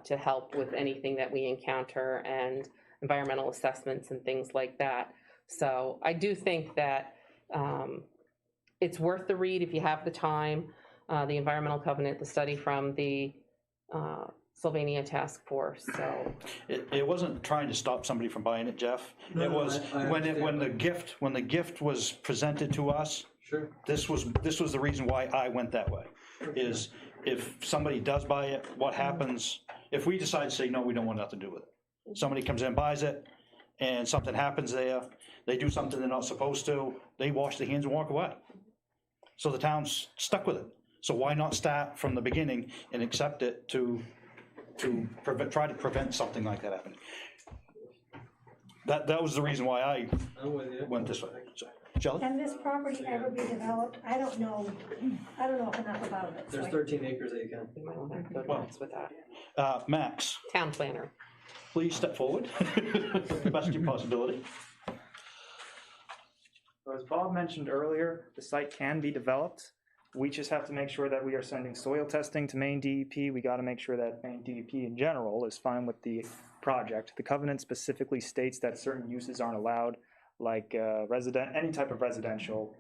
to help with anything that we encounter, and environmental assessments and things like that. So I do think that it's worth the read if you have the time. The environmental covenant, the study from the Sylvania Task Force. So it wasn't trying to stop somebody from buying it, Jeff. It was when the gift was presented to us. Sure. This was the reason why I went that way. Is if somebody does buy it, what happens if we decide to say no, we don't want nothing to do with it? Somebody comes in, buys it, and something happens there. They do something they're not supposed to. They wash their hands and walk away. So the town's stuck with it. So why not start from the beginning and accept it to try to prevent something like that happening? That was the reason why I went this way. So, Shelley? Can this property ever be developed? I don't know enough about it. There's 13 acres that you can. we might want to go to Max with that. Max, Town planner. please step forward. Best your possibility. So as Bob mentioned earlier, the site can be developed. We just have to make sure that we are sending soil testing to Maine DEP. We got to make sure that Maine DEP in general is fine with the project. The covenant specifically states that certain uses aren't allowed, like any type of residential,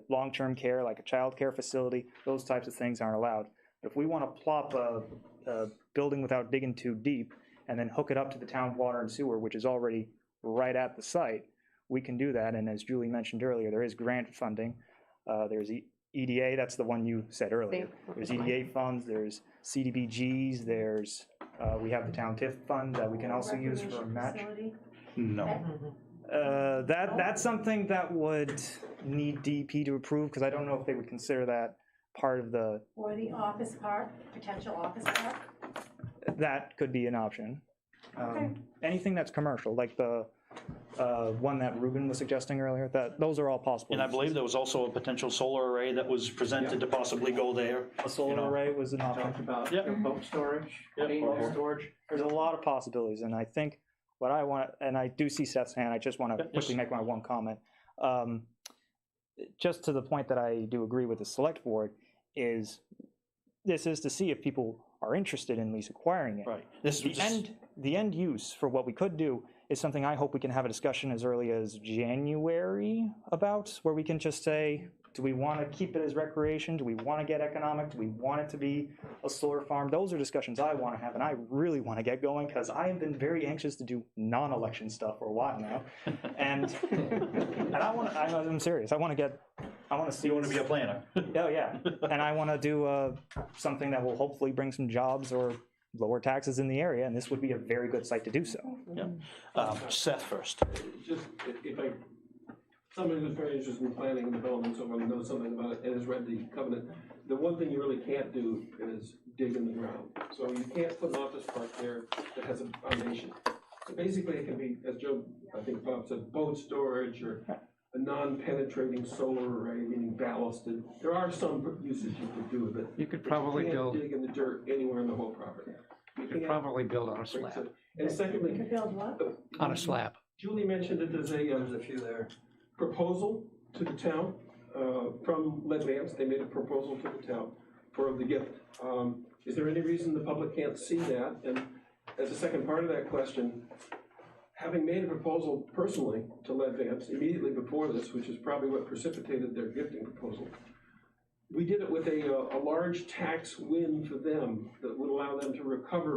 long-term care, like a child care facility. Those types of things aren't allowed. But if we want to plop a building without digging too deep and then hook it up to the town water and sewer, which is already right at the site, we can do that. And as Julie mentioned earlier, there is grant funding. There's EDA, that's the one you said earlier. There's EDA funds, there's CDBGs, we have the town TIF fund that we can also use for a match. No. That's something that would need DEP to approve, because I don't know if they would consider that part of the... Or the office park, potential office park? That could be an option. Okay. Anything that's commercial, like the one that Ruben was suggesting earlier, those are all possible. And I believe there was also a potential solar array that was presented to possibly go there. A solar array was an option. Talked about Yep. boat storage, Yep. boat storage. There's a lot of possibilities, and I think what I want, and I do see Seth's hand, I just want to quickly make my one comment. Just to the point that I do agree with the select board, this is to see if people are interested in lease acquiring it. Right. The end use for what we could do is something I hope we can have a discussion as early as January about, where we can just say, do we want to keep it as recreation? Do we want to get economic? Do we want it to be a solar farm? Those are discussions I want to have, and I really want to get going, because I have been very anxious to do non-election stuff for a while now. And I'm serious. I want to see. You want to be a planner? Oh, yeah. And I want to do something that will hopefully bring some jobs or lower taxes in the area, and this would be a very good site to do so. Yeah. Seth first. Just, if somebody who's very interested in planning and development, someone knows something about it and has read the covenant, the one thing you really can't do is dig in the ground. So you can't put an office park there that has a foundation. So basically it can be, as I think Bob said, boat storage or a non-penetrating solar array, meaning ballasted. There are some uses you could do with it. You could probably build. Dig in the dirt anywhere on the whole property. You could probably build on a slab. And secondly, You could build what? On a slab. Julie mentioned that there's a few there. Proposal to the town from Leadvance. They made a proposal to the town for the gift. Is there any reason the public can't see that? And as a second part of that question, having made a proposal personally to Ledvance immediately before this, which is probably what precipitated their gifting proposal, we did it with a large tax win for them that would allow them to recover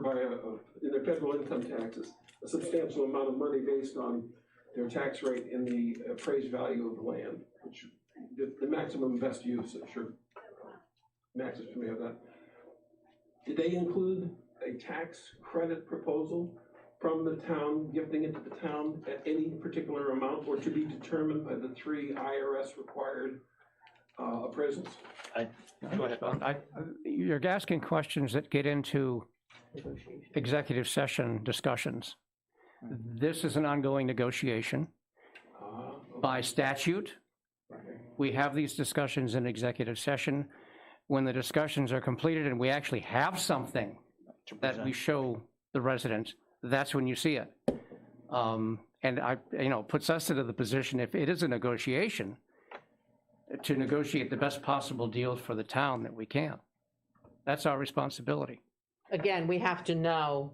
in their federal income taxes, a substantial amount of money based on their tax rate in the appraised value of the land, which the maximum best use, I'm sure Max is familiar with that. Did they include a tax credit proposal from the town, gifting it to the town at any particular amount, or to be determined by the 3 IRS required appraisals? Go ahead, Bob. You're asking questions that get into executive session discussions. This is an ongoing negotiation. By statute, we have these discussions in executive session. When the discussions are completed and we actually have something that we show the residents, that's when you see it. And puts us into the position, if it is a negotiation, to negotiate the best possible deals for the town that we can. That's our responsibility. Again, we have to know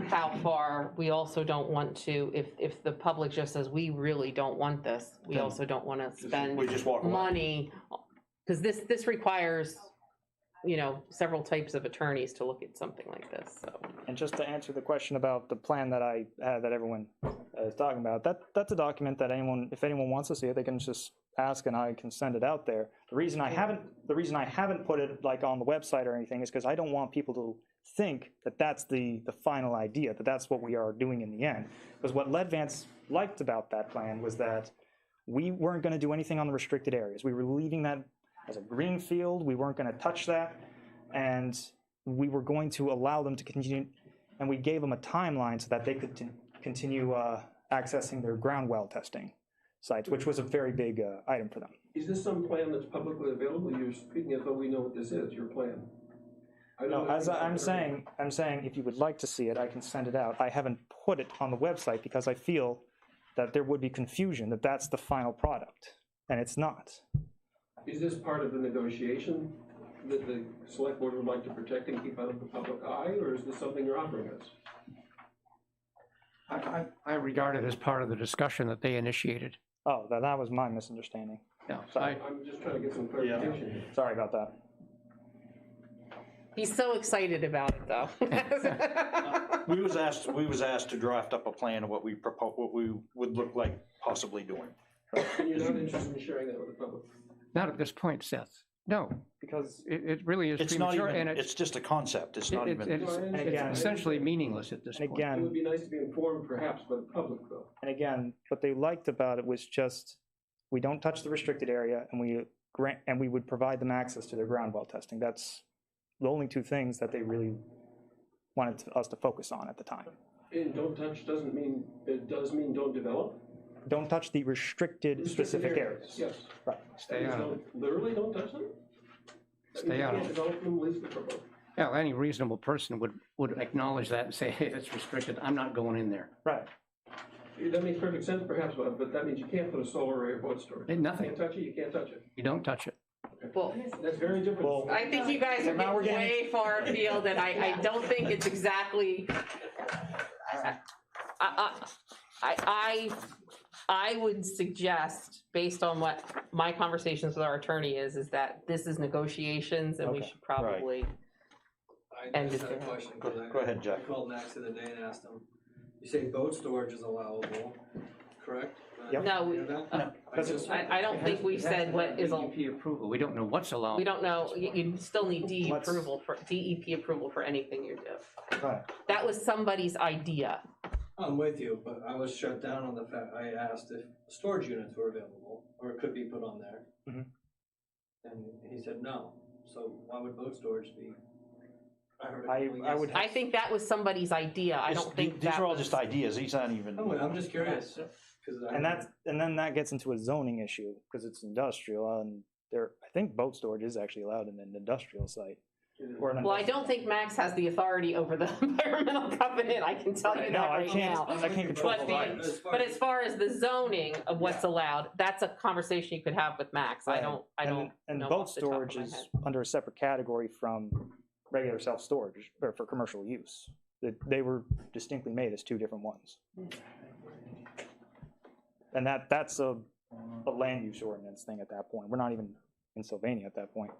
how far. We also don't want to, if the public just says, we really don't want this, we also don't want to spend money, because this requires, several types of attorneys to look at something like this, so. And just to answer the question about the plan that I had, that everyone is talking about, that's a document that if anyone wants to see it, they can just ask and I can send it out there. The reason I haven't put it like on the website or anything is because I don't want people to think that that's the final idea, that that's what we are doing in the end. Because what Ledvance liked about that plan was that we weren't going to do anything on the restricted areas. We were leaving that as a green field. We weren't going to touch that, and we were going to allow them to continue, and we gave them a timeline so that they could continue accessing their ground well testing sites, which was a very big item for them. Is this some plan that's publicly available? You're speaking as though we know what this is, your plan. No, as I'm saying, if you would like to see it, I can send it out. I haven't put it on the website because I feel that there would be confusion that that's the final product, and it's not. Is this part of the negotiation that the select board would like to protect and keep out of the public eye, or is this something you're offering us? I regard it as part of the discussion that they initiated. Oh, that was my misunderstanding. Yeah, I'm just trying to get some clarification. Yeah. Sorry about that. He's so excited about it, though. We was asked to draft up a plan of what we would look like possibly doing. And you're not interested in sharing that with the public? Not at this point, Seth. No, because it really is it's premature. Not even, and it's just a concept. It's not even. It's essentially meaningless at this point. It would be nice to be informed, perhaps, by the public, though. And again, what they liked about it was just we don't touch the restricted area, and we would provide them access to their ground well testing. That's the only 2 things that they really wanted us to focus on at the time. And don't touch doesn't mean, it does mean don't develop? Don't touch the restricted specific areas. Yes. Right. Stay out of it. Literally don't touch them? Stay out of it. You can't develop them, least the proposal. Yeah, any reasonable person would acknowledge that and say, hey, it's restricted, I'm not going in there. Right. That makes perfect sense, perhaps, but that means you can't put a solar array or boat storage. Nothing. You can't touch it, you can't touch it. You don't touch it. Well, that's very different. Well, I think you guys are getting way far afield, and I don't think it's exactly. I would suggest, based on what my conversations with our attorney is that this is negotiations, and we should probably end it I there. have a question. Go ahead, Jack. I called Max the other day and asked him, you say boat storage is allowable, correct? Yep. No, I don't think we said what is. DEP approval, we don't know what's allowed. We don't know, you still need DEP approval for anything you do. Right. That was somebody's idea. I'm with you, but I was shut down on the fact, I asked if storage units were available, or it could be put on there. Mhm. And he said no, so why would boat storage be? I think that was somebody's idea. I don't think these are all just ideas. These aren't even. I'm just curious. And then that gets into a zoning issue because it's industrial, and I think boat storage is actually allowed in an industrial site. Well, I don't think Max has the authority over the environmental covenant. I can tell you that right now. I can't control but as far as the zoning of what's allowed, that's a conversation you could have with Max. Right. I don't. And know boat off the top of storage my is head. under a separate category from regular self-storage or for commercial use. They were distinctly made as two different ones. And that's a land use ordinance thing at that point. We're not even in Sylvania at that point.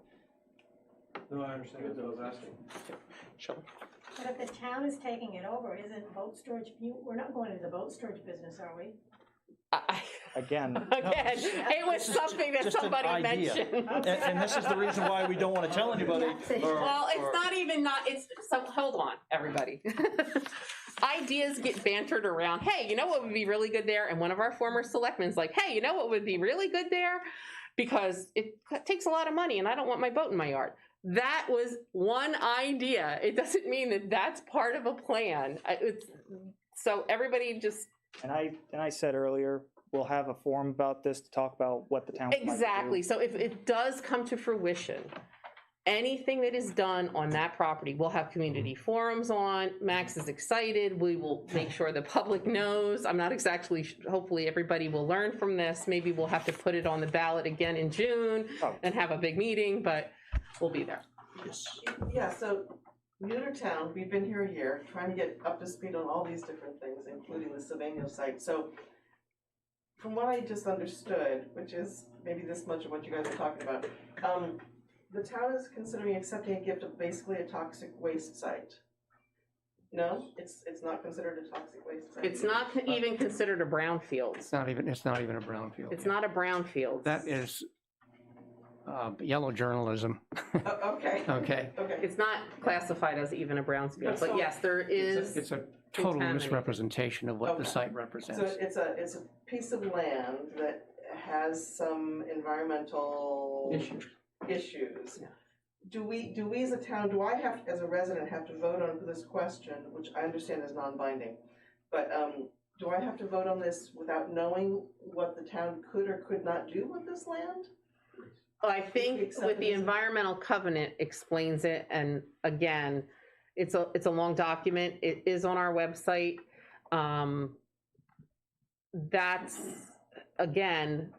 No, I understand what I was asking. Shelley? But if the town is taking it over, isn't boat storage, we're not going into the boat storage business, are we? Again. Again, it was something that just an somebody idea. mentioned. And this is the reason why we don't want to tell anybody. Well, it's not even it's, so hold on, everybody. Ideas get bantered around. Hey, you know what would be really good there? And one of our former selectmen's like, hey, you know what would be really good there? Because it takes a lot of money and I don't want my boat in my yard. That was one idea. It doesn't mean that that's part of a plan. So everybody just. And I said earlier, we'll have a forum about this to talk about what the town would like to do. Exactly. So if it does come to fruition, anything that is done on that property, we'll have community forums on. Max is excited. We will make sure the public knows. I'm not exactly, hopefully everybody will learn from this. Maybe we'll have to put it on the ballot again in June and have a big meeting, but we'll be there. Yes. Yeah, so new to town, we've been here a year, trying to get up to speed on all these different things, including the Sylvania site. So from what I just understood, which is maybe this much of what you guys are talking about, the town is considering accepting a gift of basically a toxic waste site. No, it's not considered a toxic waste site. It's not even considered a brownfield. It's not even a brownfield. It's not a brownfield. That is yellow journalism. Okay. Okay. Okay. It's not classified as even a brownfield, but yes, there is. It's a total contaminated. misrepresentation of what the Okay. site represents. So it's a piece of land that has some environmental issues. Yeah. Do we as a town, as a resident, have to vote on this question, which I understand is non-binding, but do I have to vote on this without knowing what the town could or could not do with this land? I think with the environmental covenant explains it, and again, it's a long document. It is on our website. That's again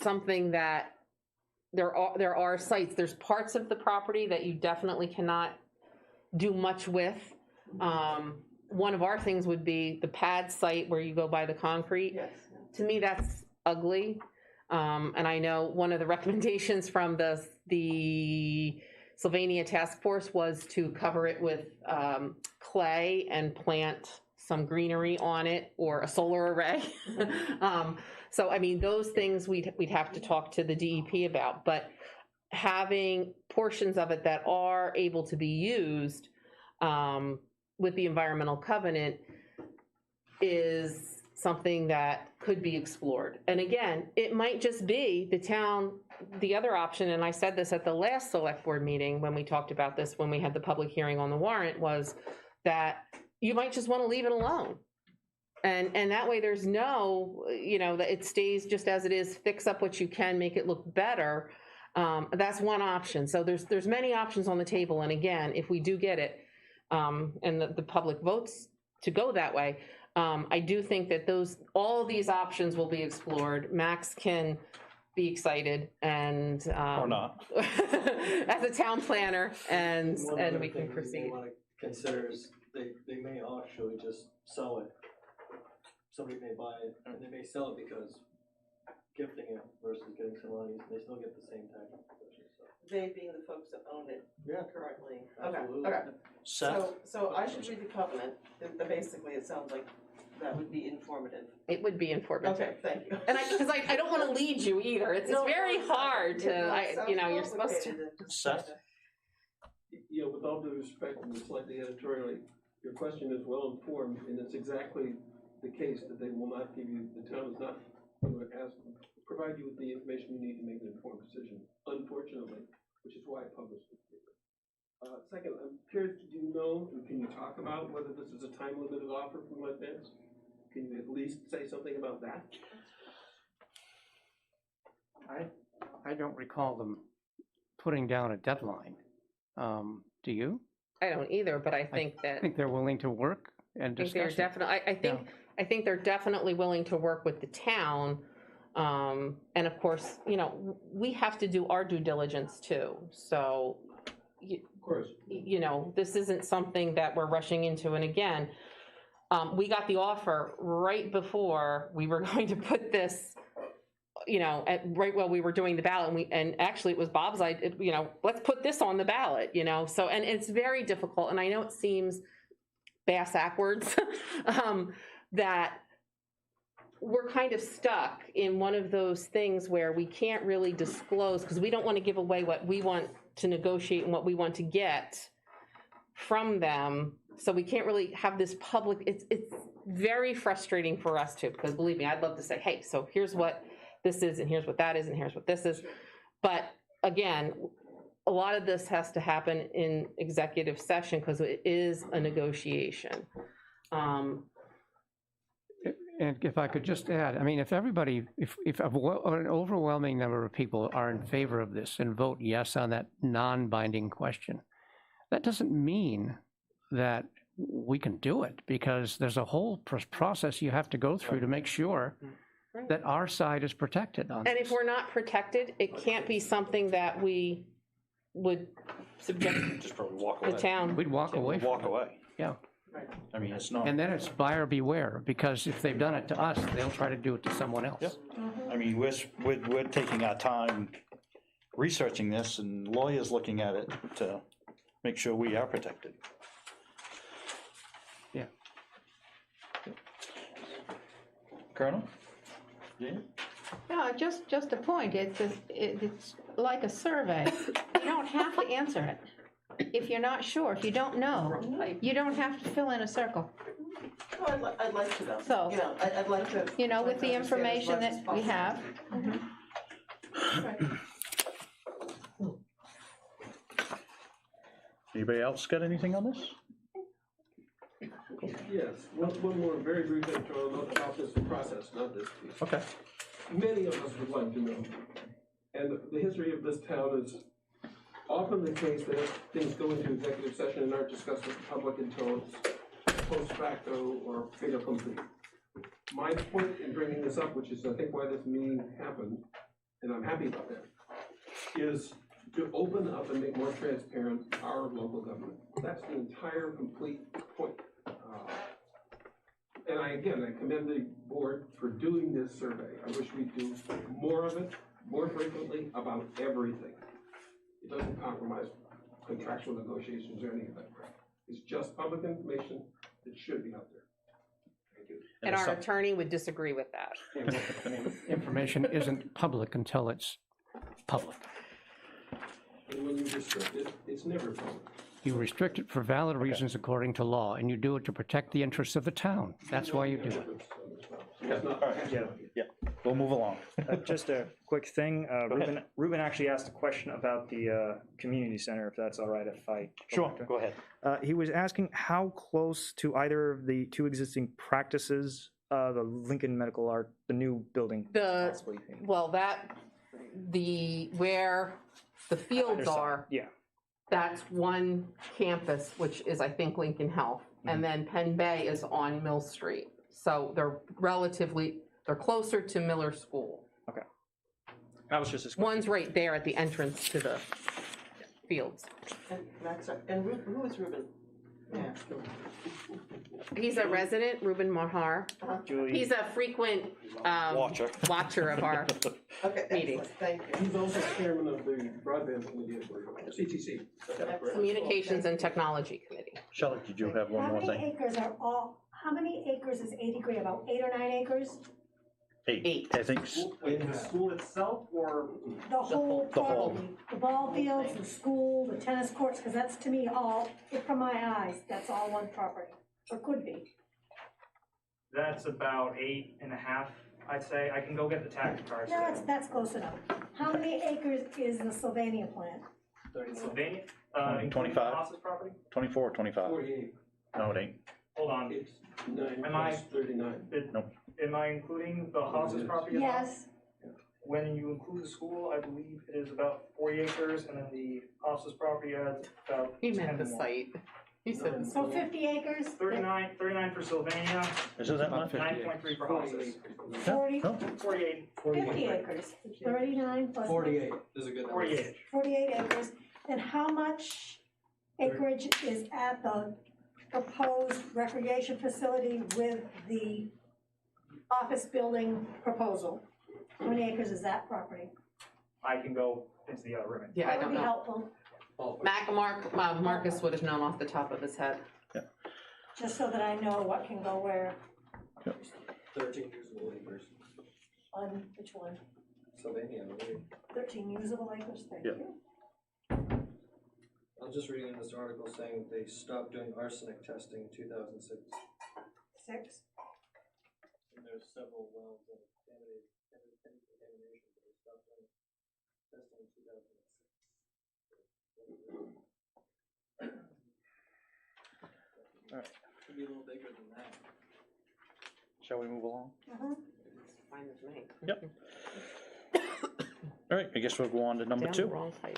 something that there are sites. There's parts of the property that you definitely cannot do much with. One of our things would be the pad site where you go by the concrete. Yes. To me, that's ugly. And I know one of the recommendations from the Sylvania Task Force was to cover it with clay and plant some greenery on it or a solar array. So, I mean, those things we'd have to talk to the DEP about, but having portions of it that are able to be used with the environmental covenant is something that could be explored. And again, it might just be the town, the other option, and I said this at the last select board meeting when we talked about this, when we had the public hearing on the warrant, was that you might just want to leave it alone. And that way there's no, that it stays just as it is, fix up what you can, make it look better. That's one option. So there's many options on the table. And again, if we do get it, and the public votes to go that way, I do think that all of these options will be explored. Max can be excited and Or not. as a town planner, and we can One proceed. thing want to consider is they may actually just sell it. Somebody may buy it and they may sell it because gifting it versus getting some money, they still get the same tax position. So. They being the folks that own it currently. Absolutely. Okay. Seth? So I should read the covenant. Basically, it sounds like that would be informative. It would be informative. Okay, thank you. And because I don't want to lead you either. It's very hard to, you're supposed to. Seth? With all due respect and slightly editorially, your question is well informed, and it's exactly the case that they will not give you, the town is not going to provide you with the information you need to make an informed decision, unfortunately, which is why I published this paper. Second, I'm curious, do you know, and can you talk about whether this is a time-limited offer from Lead Banks? Can you at least say something about that? I don't recall them putting down a deadline. Do you? I don't either, but I think I think they're willing to work and discuss it. I think they're definitely willing to work with the town. And of course, we have to do our due diligence too. So, Of course. you know, this isn't something that we're rushing into. And again, we got the offer right before we were going to put this, you know, right while we were doing the ballot, and actually it was Bob's idea, you know, let's put this on the ballot, you know, so, and it's very difficult, and I know it seems bass backwards, that we're kind of stuck in one of those things where we can't really disclose, because we don't want to give away what we want to negotiate and what we want to get from them, so we can't really have this public, it's very frustrating for us too, because believe me, I'd love to say, hey, so here's what this is, and here's what that is, and here's what this is. But again, a lot of this has to happen in executive session because it is a negotiation. And if I could just add, I mean, if everybody, if an overwhelming number of people are in favor of this and vote yes on that non-binding question, that doesn't mean that we can do it, because there's a whole process you have to go through to make sure that our side is protected on And this. if we're not protected, it can't be something that we would subject Just probably walk the away. town. We'd walk away from Walk it. away. Yeah. I mean, it's not, And then it's buyer beware, because if they've done it to us, they'll try to do it to someone else. Yep. I mean, we're taking our time researching this, and lawyers looking at it to make sure we are protected. Yeah. Colonel? Yeah? No, just a point, it's like a survey. You don't have to answer it. If you're not sure, if you don't know, you don't have to fill in a circle. No, I'd like to know. So, You know, I'd like to. You know, with the understand as information much as that we have. Anybody else got anything on this? Yes, one more very brief intro about this process, not this piece. Okay. Many of us would like to know, and the history of this town is often the case that things go into executive session and aren't discussed with the public until it's post facto or fait accompli. My point in bringing this up, which is I think why this meeting happened, and I'm happy about that, is to open up and make more transparent our local government. That's the entire complete point. And I commend the board for doing this survey. I wish we'd do more of it, more frequently, about everything. It doesn't compromise contractual negotiations or any of that. It's just public information that should be out there. Thank you. And our attorney would disagree with that. I mean, information isn't public until it's public. And when you restrict it, it's never public. You restrict it for valid reasons according to law, and you do it to protect the interests of the town. That's why you do it. It's not Yeah, we'll move along. Just a quick thing, Ruben actually asked a question about the community center, if that's all right if I. Sure, go ahead. He was asking how close to either of the two existing practices, the Lincoln Medical Art, the new building. possibly. Well, where the fields are, Yeah. that's one campus, which is, I think, Lincoln Health. And then Penn Bay is on Mill Street. So they're closer to Miller School. Okay. That was just his. One's right there at the entrance to the fields. And Max, and who is Ruben? Yeah. He's a resident, Ruben Mahar. Julie. He's a frequent watcher of our Okay, meetings. excellent, thank you. He's also chairman of the broadband committee of the CTC. Communications and Technology Committee. Shelley, did you have one more How thing? many acres is 80 Gray, about 8 or 9 acres? Eight, I think. In the school itself, or? The whole The whole. property, the ball fields, the school, the tennis courts, because that's to me all, from my eyes, that's all one property, or could be. That's about 8.5, I'd say. I can go get the tax cards. No, that's close enough. How many acres is the Sylvania plant? Sylvania? including 25. the Haas's property? 24 or 25? 48. No, it ain't. Hold on, It's 9 Am I- plus 39. am I including the Haas's property as well? Yes, When you include the school, I believe it is about 40 acres, and then the Haas's property adds about He 10 meant the more. site. He said the so 50 acres? 39 for Sylvania, Is it that much? 9.3 for Haas's. 40, No? 48. 50 acres, 39 plus. 48 is a good number. 48. 48 acres, And how much acreage is at the proposed recreation facility with the office building proposal? How many acres is that property? I can go into the other room. Yeah, I That would don't be know. helpful, Marcus would have known off the top of his head. just so that I know what can go where 13 usable acres, on which one. Sylvania, I believe. 13 usable acres, thank Yeah. you. I was just reading this article saying they stopped doing arsenic testing in 2006. 6? And there's several wells that have contamination, but they stopped doing testing in 2006. Alright. Could be a little bigger than that. Shall we move along? Fine with me. Yep. All right, I guess we'll go on to number Down the 2. wrong pipe.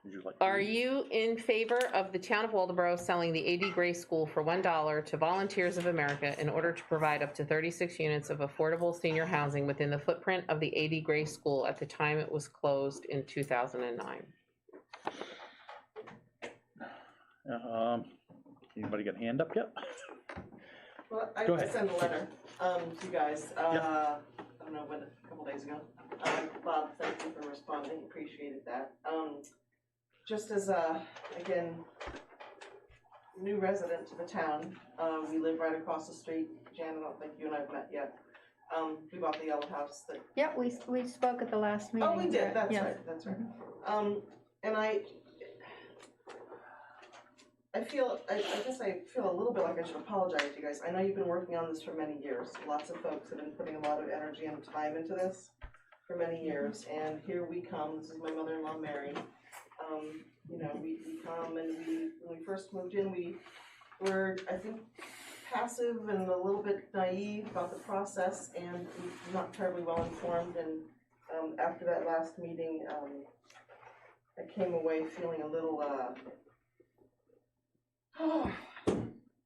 Would you like to Are read? you in favor of the town of Waldeboro selling the A.D. Gray School for $1 to Volunteers of America in order to provide up to 36 units of affordable senior housing within the footprint of the A.D. Gray School at the time it was closed in 2009? Anybody got a hand up yet? Well, I Go did ahead. send a letter, to you guys, I don't know, when, a couple days ago. Bob, thank you for responding, appreciated that. Just as again, new resident to the town, we live right across the street. Jan, I don't think you and I have met yet. We bought the yellow house that. Yep, we spoke at the last meeting. Oh, we did, that's Yeah. right, that's right. And I guess I feel a little bit like I should apologize to you guys. I know you've been working on this for many years. Lots of folks have been putting a lot of energy and time into this for many years, and here we come. This is my mother-in-law, Mary. You know, we come and when we first moved in, we were, I think, passive and a little bit naive about the process and not terribly well informed. And after that last meeting, I came away feeling a little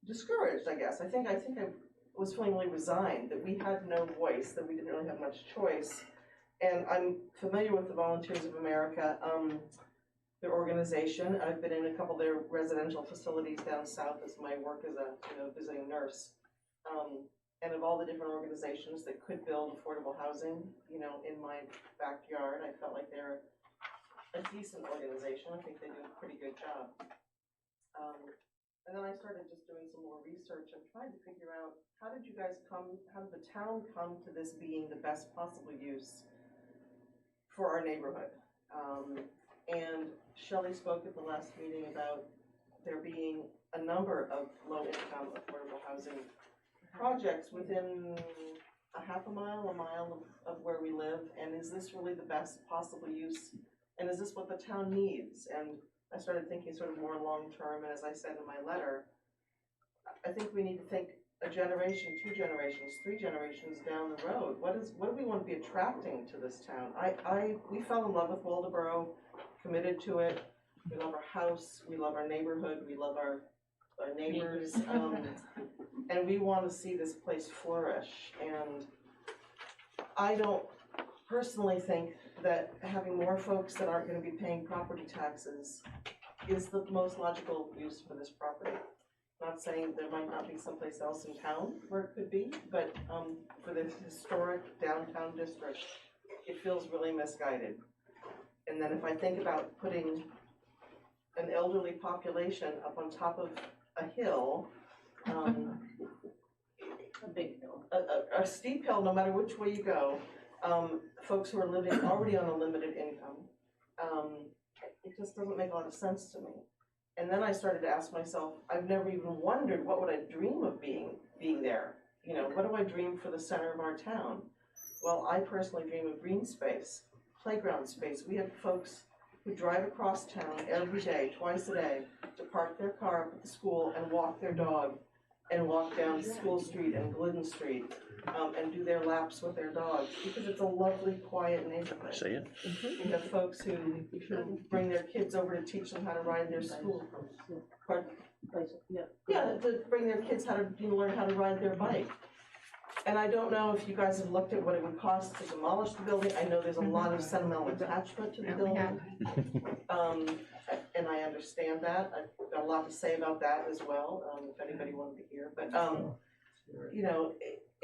discouraged, I guess. I think I was feeling really resigned that we had no voice, that we didn't really have much choice. And I'm familiar with the Volunteers of America, their organization. I've been in a couple of their residential facilities down south as my work as a visiting nurse. And of all the different organizations that could build affordable housing, in my backyard, I felt like they're a decent organization. I think they do a pretty good job. And then I started just doing some more research and tried to figure out how did the town come to this being the best possible use for our neighborhood? And Shelley spoke at the last meeting about there being a number of low-income affordable housing projects within a half a mile of where we live, and is this really the best possible use? And is this what the town needs? And I started thinking sort of more long-term, and as I said in my letter, I think we need to think a generation, 2 generations, 3 generations down the road. What do we want to be attracting to this town? We fell in love with Waldeboro, committed to it. We love our house, we love our neighborhood, we love our neighbors, and we want to see this place flourish. And I don't personally think that having more folks that aren't going to be paying property taxes is the most logical use for this property. Not saying there might not be someplace else in town where it could be, but for this historic downtown district, it feels really misguided. And then if I think about putting an elderly population up on top of a hill, a big hill, a steep hill, no matter which way you go, folks who are living already on a limited income, it just doesn't make a lot of sense to me. And then I started to ask myself, I've never even wondered what would I dream of being there? What do I dream for the center of our town? Well, I personally dream of green space, playground space. We have folks who drive across town every day, twice a day, to park their car up at the school and walk their dog and walk down School Street and Glidden Street and do their laps with their dogs, because it's a lovely, quiet neighborhood. Say it. We have folks who bring their kids over to teach them how to ride their school. Pardon? Yeah, to bring their kids how to learn how to ride their bike. And I don't know if you guys have looked at what it would cost to demolish the building. I know there's a lot of sentimental attachment to the building. And I understand that. I've got a lot to say about that as well, if anybody wanted to hear. But, you know,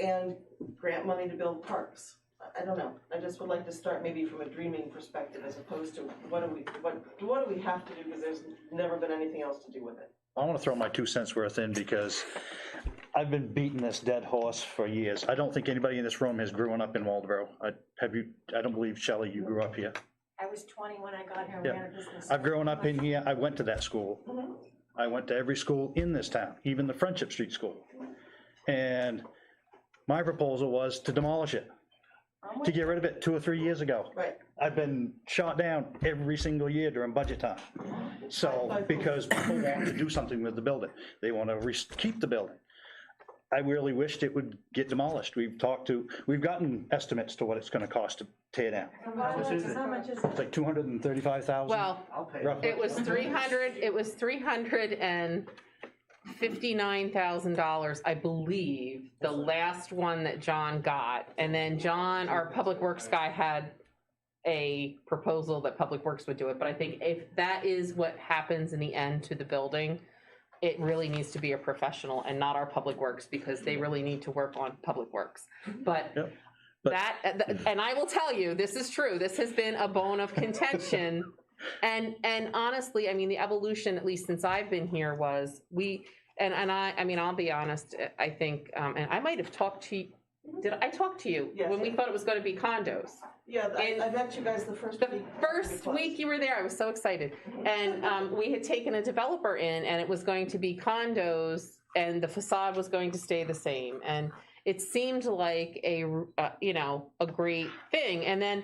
and grant money to build parks. I don't know. I just would like to start maybe from a dreaming perspective as opposed to what do we have to do, because there's never been anything else to do with it. I want to throw my 2 cents worth in because I've been beating this dead horse for years. I don't think anybody in this room has grown up in Waldeboro. I don't believe, Shelley, you grew up here. I was 20 when I got here and Yeah. ran a business. I've grown up in here. I went to that school. I went to every school in this town, even the Friendship Street School. And my proposal was to demolish it, to get rid of it 2 or 3 years ago. Right. I've been shot down every single year during budget time. So, because people want to do something with the building. They want to keep the building. I really wished it would get demolished. We've gotten estimates to what it's gonna cost to tear down. How much is it? It's like $235,000. Well, roughly. it was $359,000, I believe, the last one that John got. And then John, our Public Works guy, had a proposal that Public Works would do it. But I think if that is what happens in the end to the building, it really needs to be a professional and not our Public Works, because they really need to work on Public Works. But and I will tell you, this is true. This has been a bone of contention. And honestly, I mean, the evolution, at least since I've been here, was I mean, I'll be honest, I think, and I might have talked to you, did I talk to you? Yes. When we thought it was going to be condos? Yeah, I met you guys the first week. The first week you were there, I was so excited. And we had taken a developer in, and it was going to be condos, and the facade was going to stay the same. And it seemed like a great thing. And then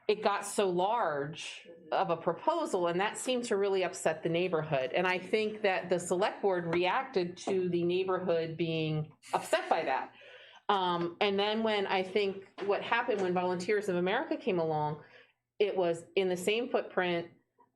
it got so large of a proposal, and that seemed to really upset the neighborhood. And I think that the select board reacted to the neighborhood being upset by that. And then when I think what happened when Volunteers of America came along, it was in the same footprint,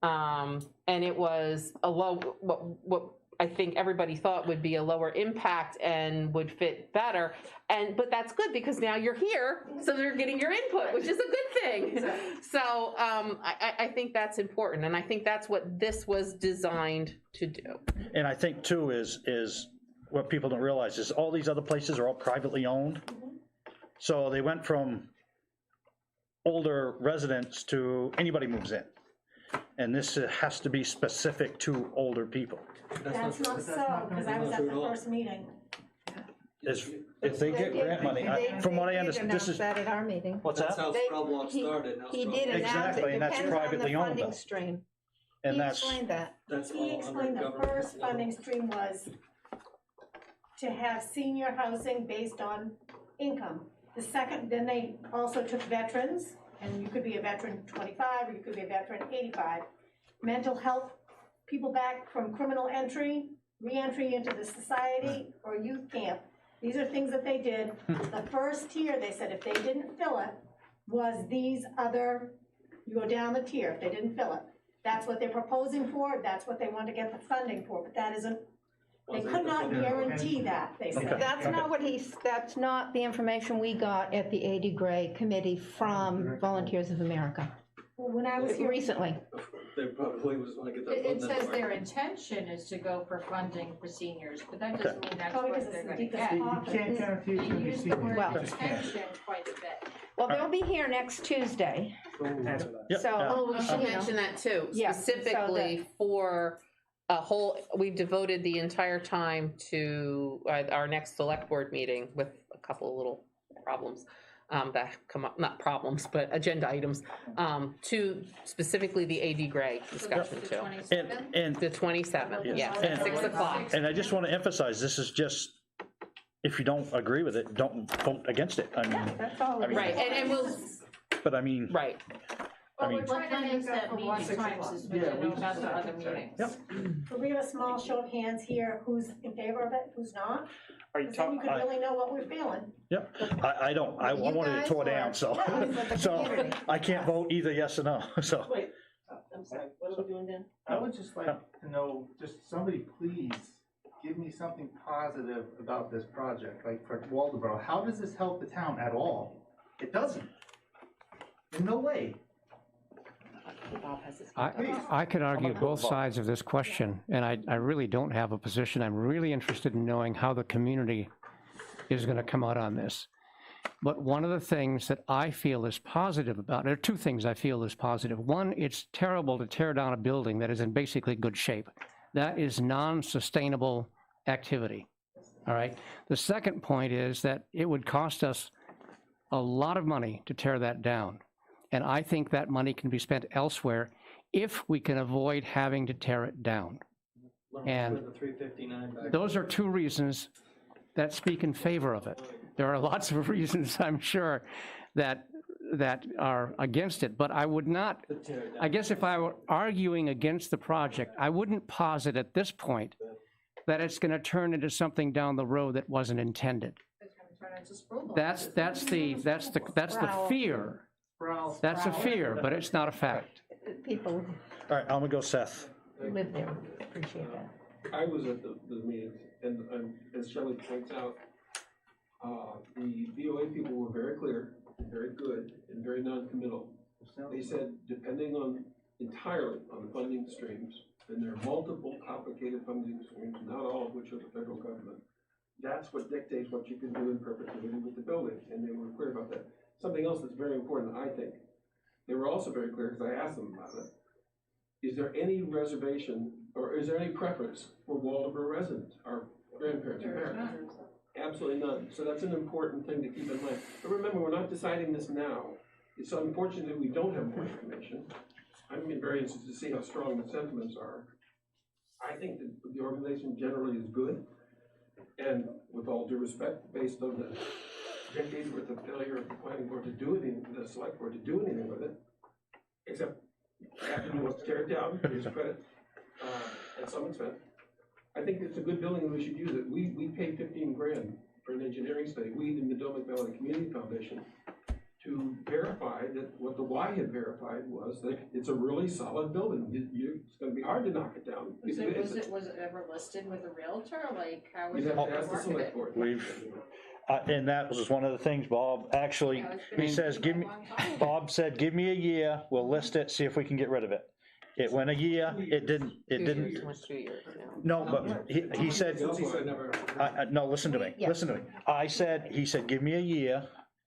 and it was a low, what I think everybody thought would be a lower impact and would fit better. But that's good, because now you're here, so they're getting your input, which is a good thing. Exactly. So I think that's important, and I think that's what this was designed to do. And I think too is what people don't realize is all these other places are all privately owned. So they went from older residents to anybody moves in. And this has to be specific to older people. That's not so, because I was at the first meeting. If they get grant money, from what I understand, this is. That at our meeting. What's that? That's how Scrubwalk started. Now He did announce it. Exactly, and that's Depends on the privately owned, funding though. stream. And He that's. explained that. That's He all explained under the government. first funding stream was to have senior housing based on income. The second, then they also took veterans, and you could be a veteran 25, or you could be a veteran 85. Mental health, people back from criminal entry, re-entry into the society, or youth camp. These are things that they did. The first tier, they said if they didn't fill it, was these other, you go down the tier, if they didn't fill it. That's what they're proposing for, that's what they want to get the funding for, but that isn't, they could not guarantee that, they said. That's not that's not the information we got at the A.D. Gray Committee from Volunteers of America. Well, when I was here recently. They probably was want to get that It funding. says their intention is to go for funding for seniors, but that doesn't mean that's Probably what because they're it's gonna the get. deepest You can't guarantee it's They gonna be use the senior. word Well- You just can't. intention quite a bit. Well, they'll be here next Tuesday. Answer that. Yep. So, Oh, we should you know. mention that too, Yeah, so specifically for a whole, we've devoted the entire time to our next select board meeting with a couple of little problems that come up, not problems, but agenda items, to specifically the A.D. Gray discussion The too. 27th? And The 27th, yes, And- at 6 o'clock. And I just want to emphasize, this is just, if you don't agree with it, don't vote against it. I mean, That's all. I mean- Right, and we'll, but I mean, right. I mean, We're trying to make that meeting times as we know about the other meetings. Yep. Could we have a small show of hands here, who's in favor of it, who's not? Are you Because then you talking? could really know what we're feeling. yep, I don't, I You wanted it guys tore or- down, so, with the so community? I can't vote either yes or no, so. Wait, I'm sorry, what are we doing, Dan? I would just like to know, just somebody please give me something positive about this project, like for Waldeboro. How does this help the town at all? It doesn't. In no way. I could argue both sides of this question, and I really don't have a position. I'm really interested in knowing how the community is going to come out on this. But one of the things that I feel is positive about it, there are two things I feel is positive. One, it's terrible to tear down a building that is in basically good shape. That is non-sustainable activity, all right? The second point is that it would cost us a lot of money to tear that down. And I think that money can be spent elsewhere if we can avoid having to tear it down. And The 359 back. those are two reasons that speak in favor of it. There are lots of reasons, I'm sure, that are against it, but I would not, To tear it down. I guess if I were arguing against the project, I wouldn't posit at this point that it's going to turn into something down the road that wasn't intended. It's gonna turn into Spruce. That's the fear. That's a fear, but it's not a fact. People All right, I'm gonna go Seth. who live there appreciate that. I was at the meetings, and as Shelley points out, the VOA people were very clear, very good, and very non-committal. They said, depending entirely on the funding streams, and there are multiple complicated funding streams, not all of which are the federal government, that's what dictates what you can do in perpetuity with the building, and they were clear about that. Something else that's very important, I think, they were also very clear, because I asked them about it, is there any reservation, or is there any preference for Waldeboro residents, our grandparents and parents? Absolutely none. So that's an important thing to keep in mind. But remember, we're not deciding this now. It's unfortunate that we don't have more information. I'm very interested to see how strong the sentiments are. I think that the organization generally is good, and with all due respect, based on the decades worth of failure of the planning board to do anything, the select board to do anything with it, except after he wants to tear it down, to his credit, at some extent. I think it's a good building and we should use it. We paid 15 grand for an engineering study, we, the Potomac Valley Community Foundation, to verify that what the Y had verified was that it's a really solid building. It's gonna be hard to knock it down. Was it ever listed with a realtor, like how was You'd it have to ask the marketed? select board. And that was one of the things, Bob, actually, Yeah, it's been he says, a long time. Bob said, give me a year, we'll list it, see if we can get rid of it. It went a year, it didn't, Went 2 years now. no, but he said, no, listen to me, listen to me. He said, give me a year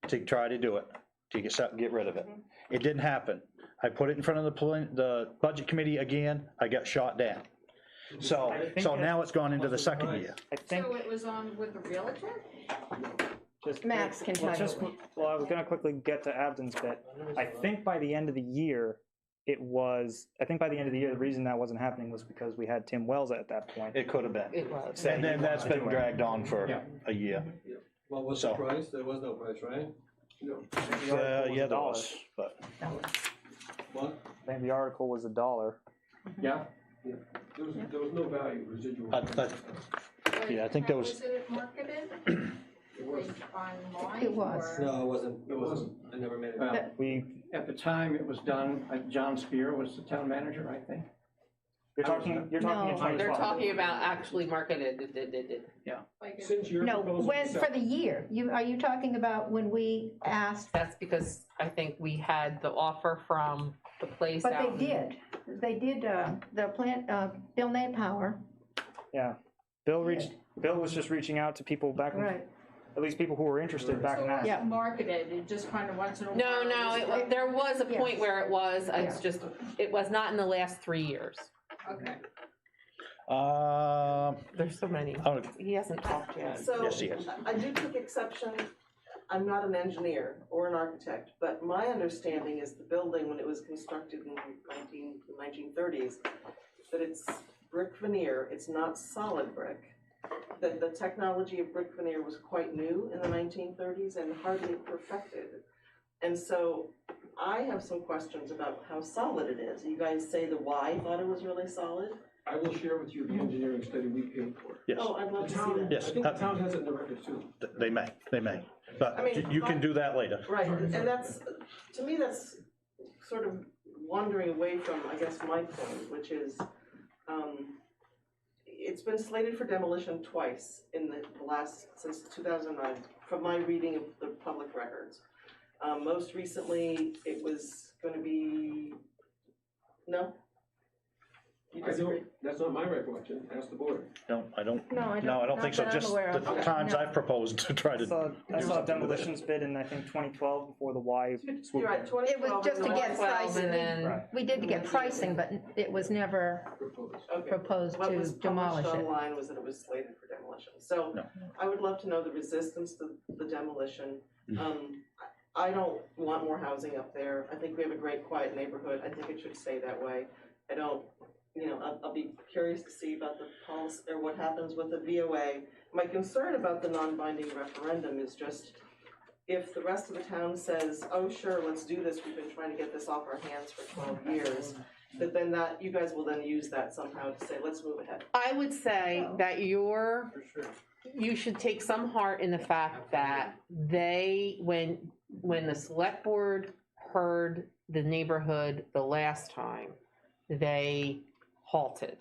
to try to do it, to get rid of it. It didn't happen. I put it in front of the budget committee again, I got shot down. So now it's gone into the second year. I think, So it was on with the realtor? just. Max can well, tell just- you. Well, I was gonna quickly get to Abden's bit. I think by the end of the year, the reason that wasn't happening was because we had Tim Wells at that point. It could have been. It was. And then that's been dragged on for a year. What was the price? There was no price, right? No. Yeah, there was, but. What? I think the article was $1. Yeah. There was no value residual. Yeah, I think there was. Was it marketed? It wasn't. Online? It was. or- No, it wasn't. It wasn't. I never made it. Well, You're at the time it was done, John Spear was the town manager, I think. talking in No. 2012. They're talking about actually marketed. Like it- Since your No, proposal when, was for the year, are you talking about when we asked, That's because I think we had the offer from the place but out. they did, the plant, Bill Napower, Yeah, Bill was just reaching out to people back, right, at least people who were interested back So in it that. Yeah. wasn't marketed, it just kind of once in a while? No, there was a point Yes. where it was, it's Yeah. just, it was not in the last 3 years. Okay. There's so many. Oh. He hasn't talked yet. So, Yes, he is. I do take exception, I'm not an engineer or an architect, but my understanding is the building, when it was constructed in the 1930s, that it's brick veneer, it's not solid brick. That the technology of brick veneer was quite new in the 1930s and hardly perfected. And so I have some questions about how solid it is. You guys say the Y thought it was really solid? I will share with you the engineering study we paid for. Yes, Oh, I'd love to see that. yes, I think the town has it in the records too. they may, I but mean, you can do that later. Right, and that's, to me, that's sort of wandering away from, I guess, my point, which is, it's been slated for demolition twice in the last, since 2009, from my reading of the public records. Most recently, it was gonna be, no? You disagree? That's not my recollection, ask the board. I don't No, I don't. No, I don't think so, not that I'm just aware the of. times No. I've proposed to try I to. saw do something with it. demolitions bid in, I think, 2012 before the Y swoop You're right, in. 2012. It was just to get 12 pricing. and then, Right. We did to get pricing, but it was never Okay. proposed What to was demolish published it. online was that it was slated for demolition. So No. I would love to know the resistance to the demolition. I don't want more housing up there. I think we have a great quiet neighborhood. I think it should stay that way. I don't, I'll be curious to see about the policy, or what happens with the VOA. My concern about the non-binding referendum is just, if the rest of the town says, oh, sure, let's do this, we've been trying to get this off our hands for 12 years, that you guys will then use that somehow to say, let's move ahead. I would say that you should take some heart in the fact that when the select board heard the neighborhood the last time, they halted.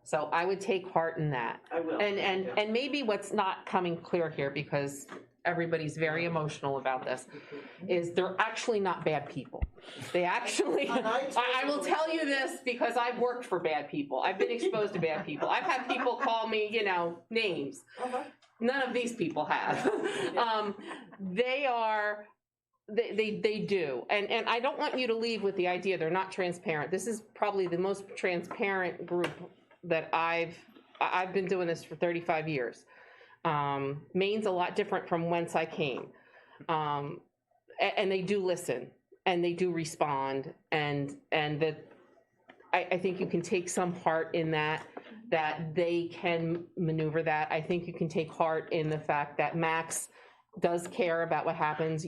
So I would take heart in that. I will. And maybe what's not coming clear here, because everybody's very emotional about this, is they're actually not bad people. They actually, I will tell you this because I've worked for bad people. I've been exposed to bad people. I've had people call me, names. None of these people have. They do. And I don't want you to leave with the idea they're not transparent. This is probably the most transparent group that I've been doing this for 35 years. Maine's a lot different from whence I came. And they do listen and they do respond, and that I think you can take some heart in that they can maneuver that. I think you can take heart in the fact that Max does care about what happens.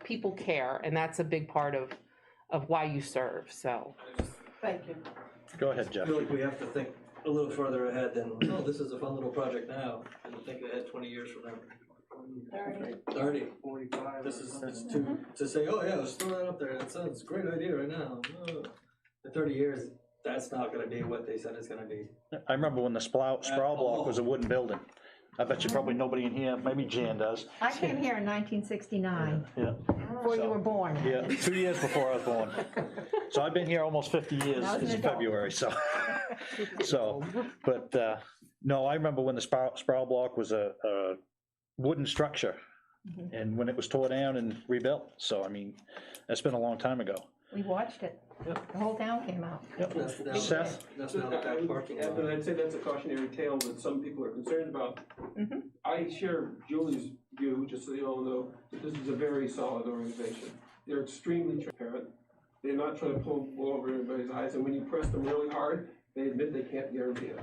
People care, and that's a big part of why you serve, so. Thank you. Go ahead, I Jeff. feel like we have to think a little further ahead than, oh, this is a fun little project now, and think ahead 20 years from now. 30. 45. This is to say, oh yeah, let's throw that up there. That sounds a great idea right now. Oh. In 30 years, that's not going to be what they said it's going to be. I remember when the Sproul Block was a wooden building. I bet you probably nobody in here, maybe Jan does. I came here in 1969, Yeah, before you were born. yeah, 2 years before I was born. So I've been here almost 50 years I was an in adult. February, but no, I remember when the Sproul Block was a wooden structure, and when it was tore down and rebuilt. So, I mean, that's been a long time ago. We watched it. The whole town came out. That's now, Seth? that's now the back parking lot. And I'd say that's a cautionary tale that some people are concerned about. I share Julie's view, just so you all know, that this is a very solid organization. They're extremely transparent. They're not trying to pull wool over everybody's eyes, and when you press them really hard, they admit they can't guarantee it.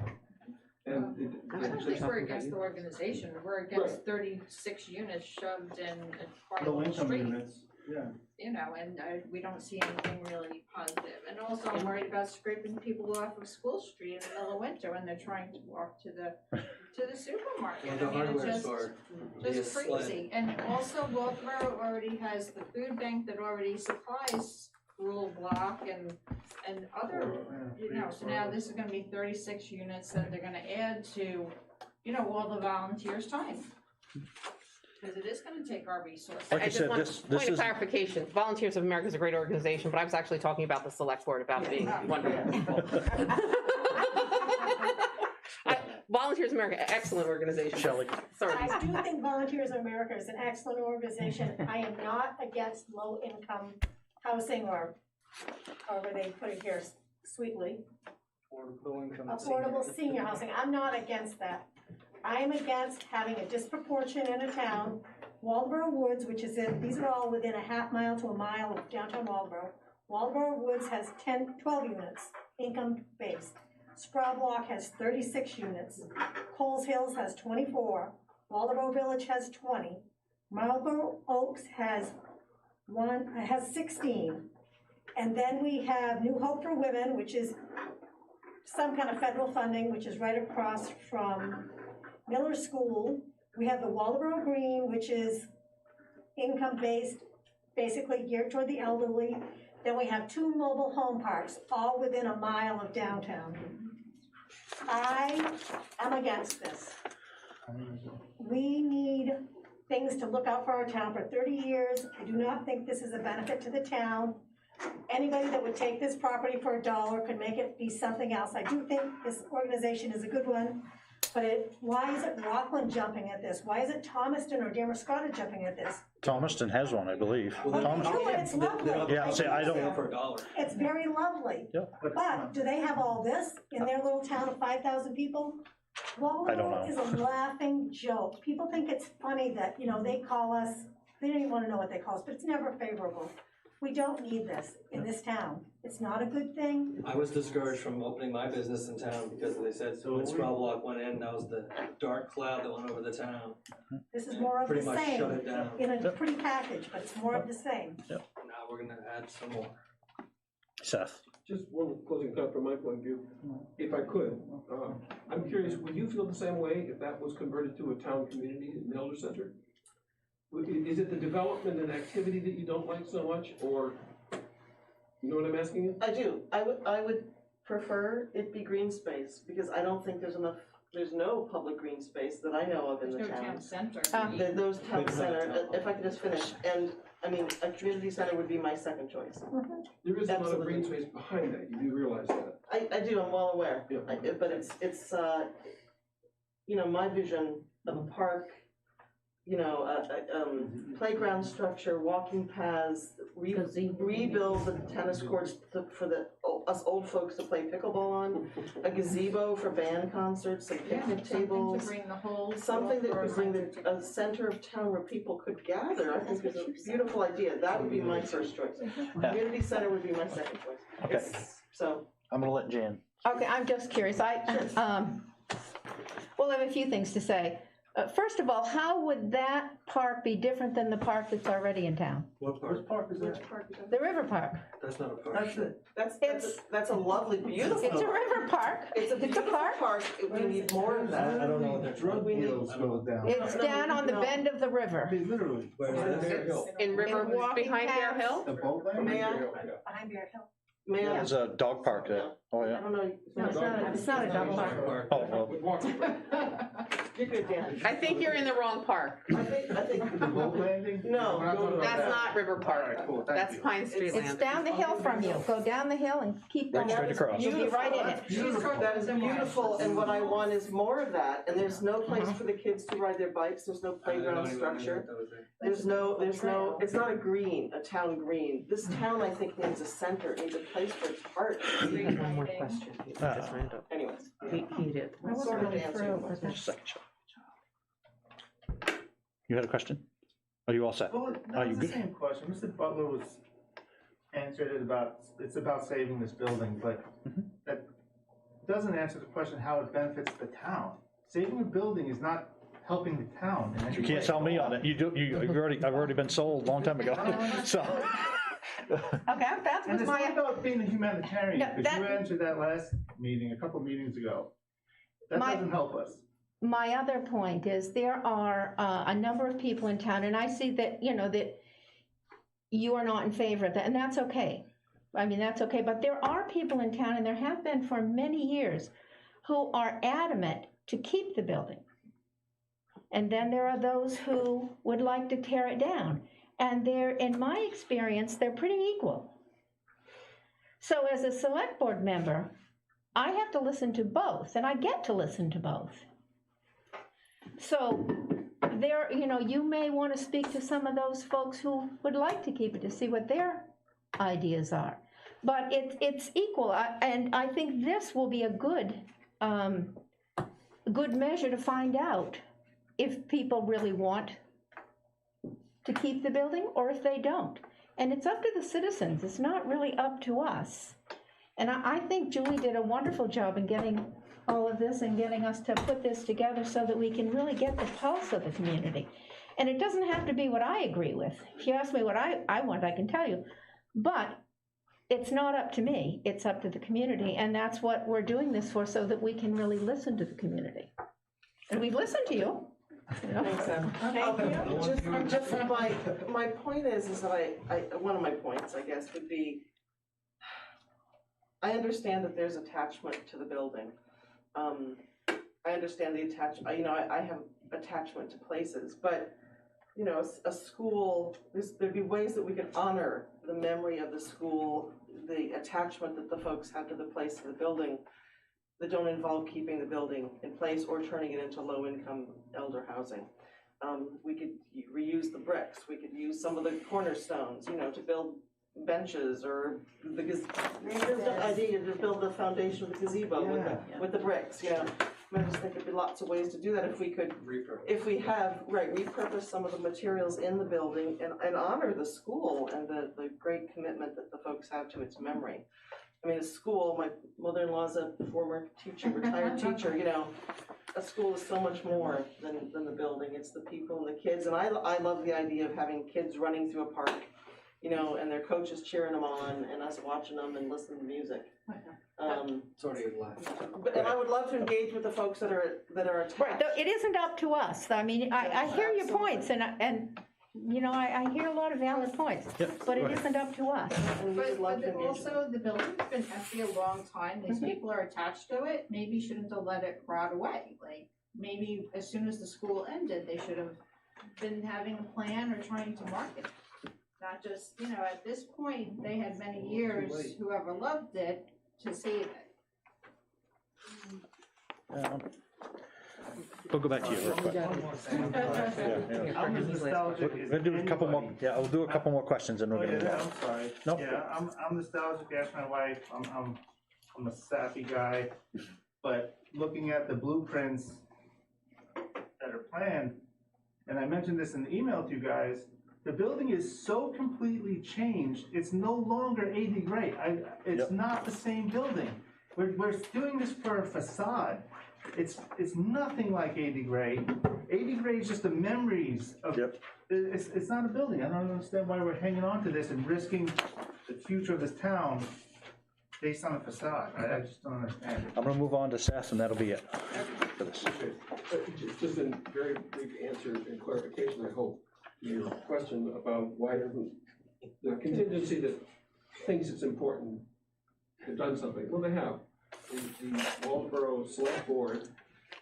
And I don't think we're against the organization, we're against 36 units shoved in a part of Low the income street. units, yeah. And we don't see anything really positive. And also I'm worried about scraping people off of School Street in the middle of winter when they're trying to walk to the supermarket. Or the I mean, it's hardware store. just crazy. And also Waldeboro already has the food bank that already supplies Rule Block and other, so now this is gonna be 36 units that they're gonna add to, all the volunteers' time. Because it is gonna take our resources. Like I just said, want this point of is, clarification. Volunteers of America is a great organization, but I was actually talking about the select board, about being wonderful people. Volunteers of America, excellent organization. Shelley. Sorry. I do think Volunteers of America is an excellent organization. I am not against low-income housing, or however they put it here sweetly, affordable senior housing. I'm not against that. I am against having a disproportion in a town. Waldeboro Woods, which is these are all within a half mile to a mile of downtown Waldeboro. Waldeboro Woods has 12 units, income-based. Sproul Block has 36 units. Coles Hills has 24. Waldeboro Village has 20. Marlboro Oaks has 16. And then we have New Hope for Women, which is some kind of federal funding, which is right across from Miller School. We have the Waldeboro Green, which is income-based, basically geared toward the elderly. Then we have 2 mobile home parks, all within a mile of downtown. I am against this. We need things to look out for our town for 30 years. I do not think this is a benefit to the town. Anybody that would take this property for $1 could make it be something else. I do think this organization is a good one, but why is it Rockland jumping at this? Why is it Thomaston or Damascotta jumping at this? Thomaston has one, I believe. Thomaston. It's lovely. Yeah, see, I don't. For $1. It's very lovely. Yeah. But do they have all this in their little town of 5,000 people? I don't know. Waldo is a laughing joke. People think it's funny that, they call us, they don't even want to know what they call us, but it's never favorable. We don't need this in this town. It's not a good thing. I was discouraged from opening my business in town because they said, so when Sprawl Block went in, that was the dark cloud that went over the town. This is more of the Pretty much same. shut it down. In a pretty package, but it's more of the same. Now we're gonna add some more. Seth. Just one closing thought from my point of view, if I could. I'm curious, would you feel the same way if that was converted to a town community in the Elder Center? Is it the development and activity that you don't like so much, or, you know what I'm asking you? I do. I would prefer it be green space, because I don't think there's no public green space that I know of in the There's no town. town center. Those town center, if I could just finish, and, a community center would be my second choice. There is a lot of Absolutely. green space behind that, you do realize that. I do, I'm well aware, Yeah. but it's my vision of a park, playground structure, walking paths, rebuild the tennis courts for us old folks to play pickleball on, a gazebo for band concerts, some picnic tables. Something to bring the whole. Something that could bring Waltham a center of town where people could gather, I think is a beautiful idea. That would be my first choice. Community center would be my second choice. Okay. So, I'm gonna let Jan. Okay, I'm just curious. We'll have a few things to say. First of all, how would that park be different than the park that's already in town? What park? park is that? The river park. That's not a park. That's it. that's a lovely, beautiful. It's a river park. It's a beautiful park. park. We need more of that. I don't know what they're Drug We need- deals go down. It's down on the bend of the river. They literally. Where's that? In River, walking behind Bear paths. Hill? The boat landing? May I? Behind Bear Hill. May I? There's a dog park there. Oh, I yeah. don't know. No, it's not a dog park. Oh, well, With walking. You're good, Dan. I think you're in the wrong park. I think. The boat landing? No. That's not River All right, Park. cool, thank That's you. Pine Street It's Land. down the hill from you. Go down the hill and keep going. Right straight across. You'll be right in it. That is beautiful, and what I want is more of that, and there's no place for the kids to ride their bikes, there's no playground structure. There's no, it's not a town green. This town, I think, needs a center, it needs a place for its heart. One more question. Anyways, He did. I wasn't sort of really answered. through with Just a that. second. You had a question? Are you all set? Well, Are that you was the good? same question. Mr. Butler was answered it it's about saving this building, but that doesn't answer the question how it benefits the town. Saving a building is not helping the town in any You can't way. sell me on it. I've already been sold a long time ago, so. Okay, that And was it's not my, about being a humanitarian, No, because you that- answered that last meeting, a couple meetings ago. That My- doesn't help us. my other point is there are a number of people in town, and I see that, that you are not in favor of that, and that's okay. I mean, that's okay, but there are people in town, and there have been for many years, who are adamant to keep the building. And then there are those who would like to tear it down. And in my experience, they're pretty equal. So as a select board member, I have to listen to both, and I get to listen to both. So you may want to speak to some of those folks who would like to keep it to see what their ideas are. But it's equal, and I think this will be a good measure to find out if people really want to keep the building or if they don't. And it's up to the citizens. It's not really up to us. And I think Julie did a wonderful job in getting all of this and getting us to put this together so that we can really get the pulse of the community. And it doesn't have to be what I agree with. If you ask me what I want, I can tell you. But it's not up to me, it's up to the community. And that's what we're doing this for, so that we can really listen to the community. And we've listened to you. Thanks, Em. Just my point is that one of my points, I guess, would be, I understand that there's attachment to the building, I understand the I have attachment to places, but, a school, there'd be ways that we could honor the memory of the school, the attachment that the folks have to the place of the building, that don't involve keeping the building in place or turning it into low-income elder housing. We could reuse the bricks, we could use some of the cornerstones, to build benches, or the idea to build the foundation of the gazebo with the bricks, I just think there'd be lots of ways to do that if we could, repurpose some of the materials in the building and honor the school and the great commitment that the folks have to its memory. I mean, a school, my mother-in-law's a former teacher, retired teacher, a school is so much more than the building. It's the people and the kids, and I love the idea of having kids running through a park, and their coaches cheering them on, and us watching them and listening to music. Sorry, you laughed. And I would love to engage with the folks that are attached. Right, though it isn't up to us. I mean, I hear your points, and I hear a lot of valid points, but it isn't up to us. But also, the building's been empty a long time, these people are attached to it, maybe shouldn't have let it rot away. Like, maybe as soon as the school ended, they should have been having a plan or trying to market it. Not just, at this point, they had many years, whoever loved it, to save it. We'll go back to you real quick. I'm as nostalgic as We're gonna do a couple more, I'll do a couple more questions and we're gonna move on. I'm sorry. No. Yeah, I'm nostalgic, ask my wife, I'm a sappy guy, but looking at the blueprints that are planned, and I mentioned this in the email to you guys, the building is so completely changed, it's no longer 80 gray. It's not the same building. We're doing this for a facade. It's nothing like 80 gray. 80 gray is just the memories of, it's not a building. I don't understand why we're hanging on to this and risking the future of this town based on a facade. I just don't understand it. I'm gonna move on to Seth, and that'll be it for this. Just a very brief answer and clarification, I hope, to your question about why doesn't the contingency that thinks it's important have done something. Well, they have. The Waldeboro Select Board,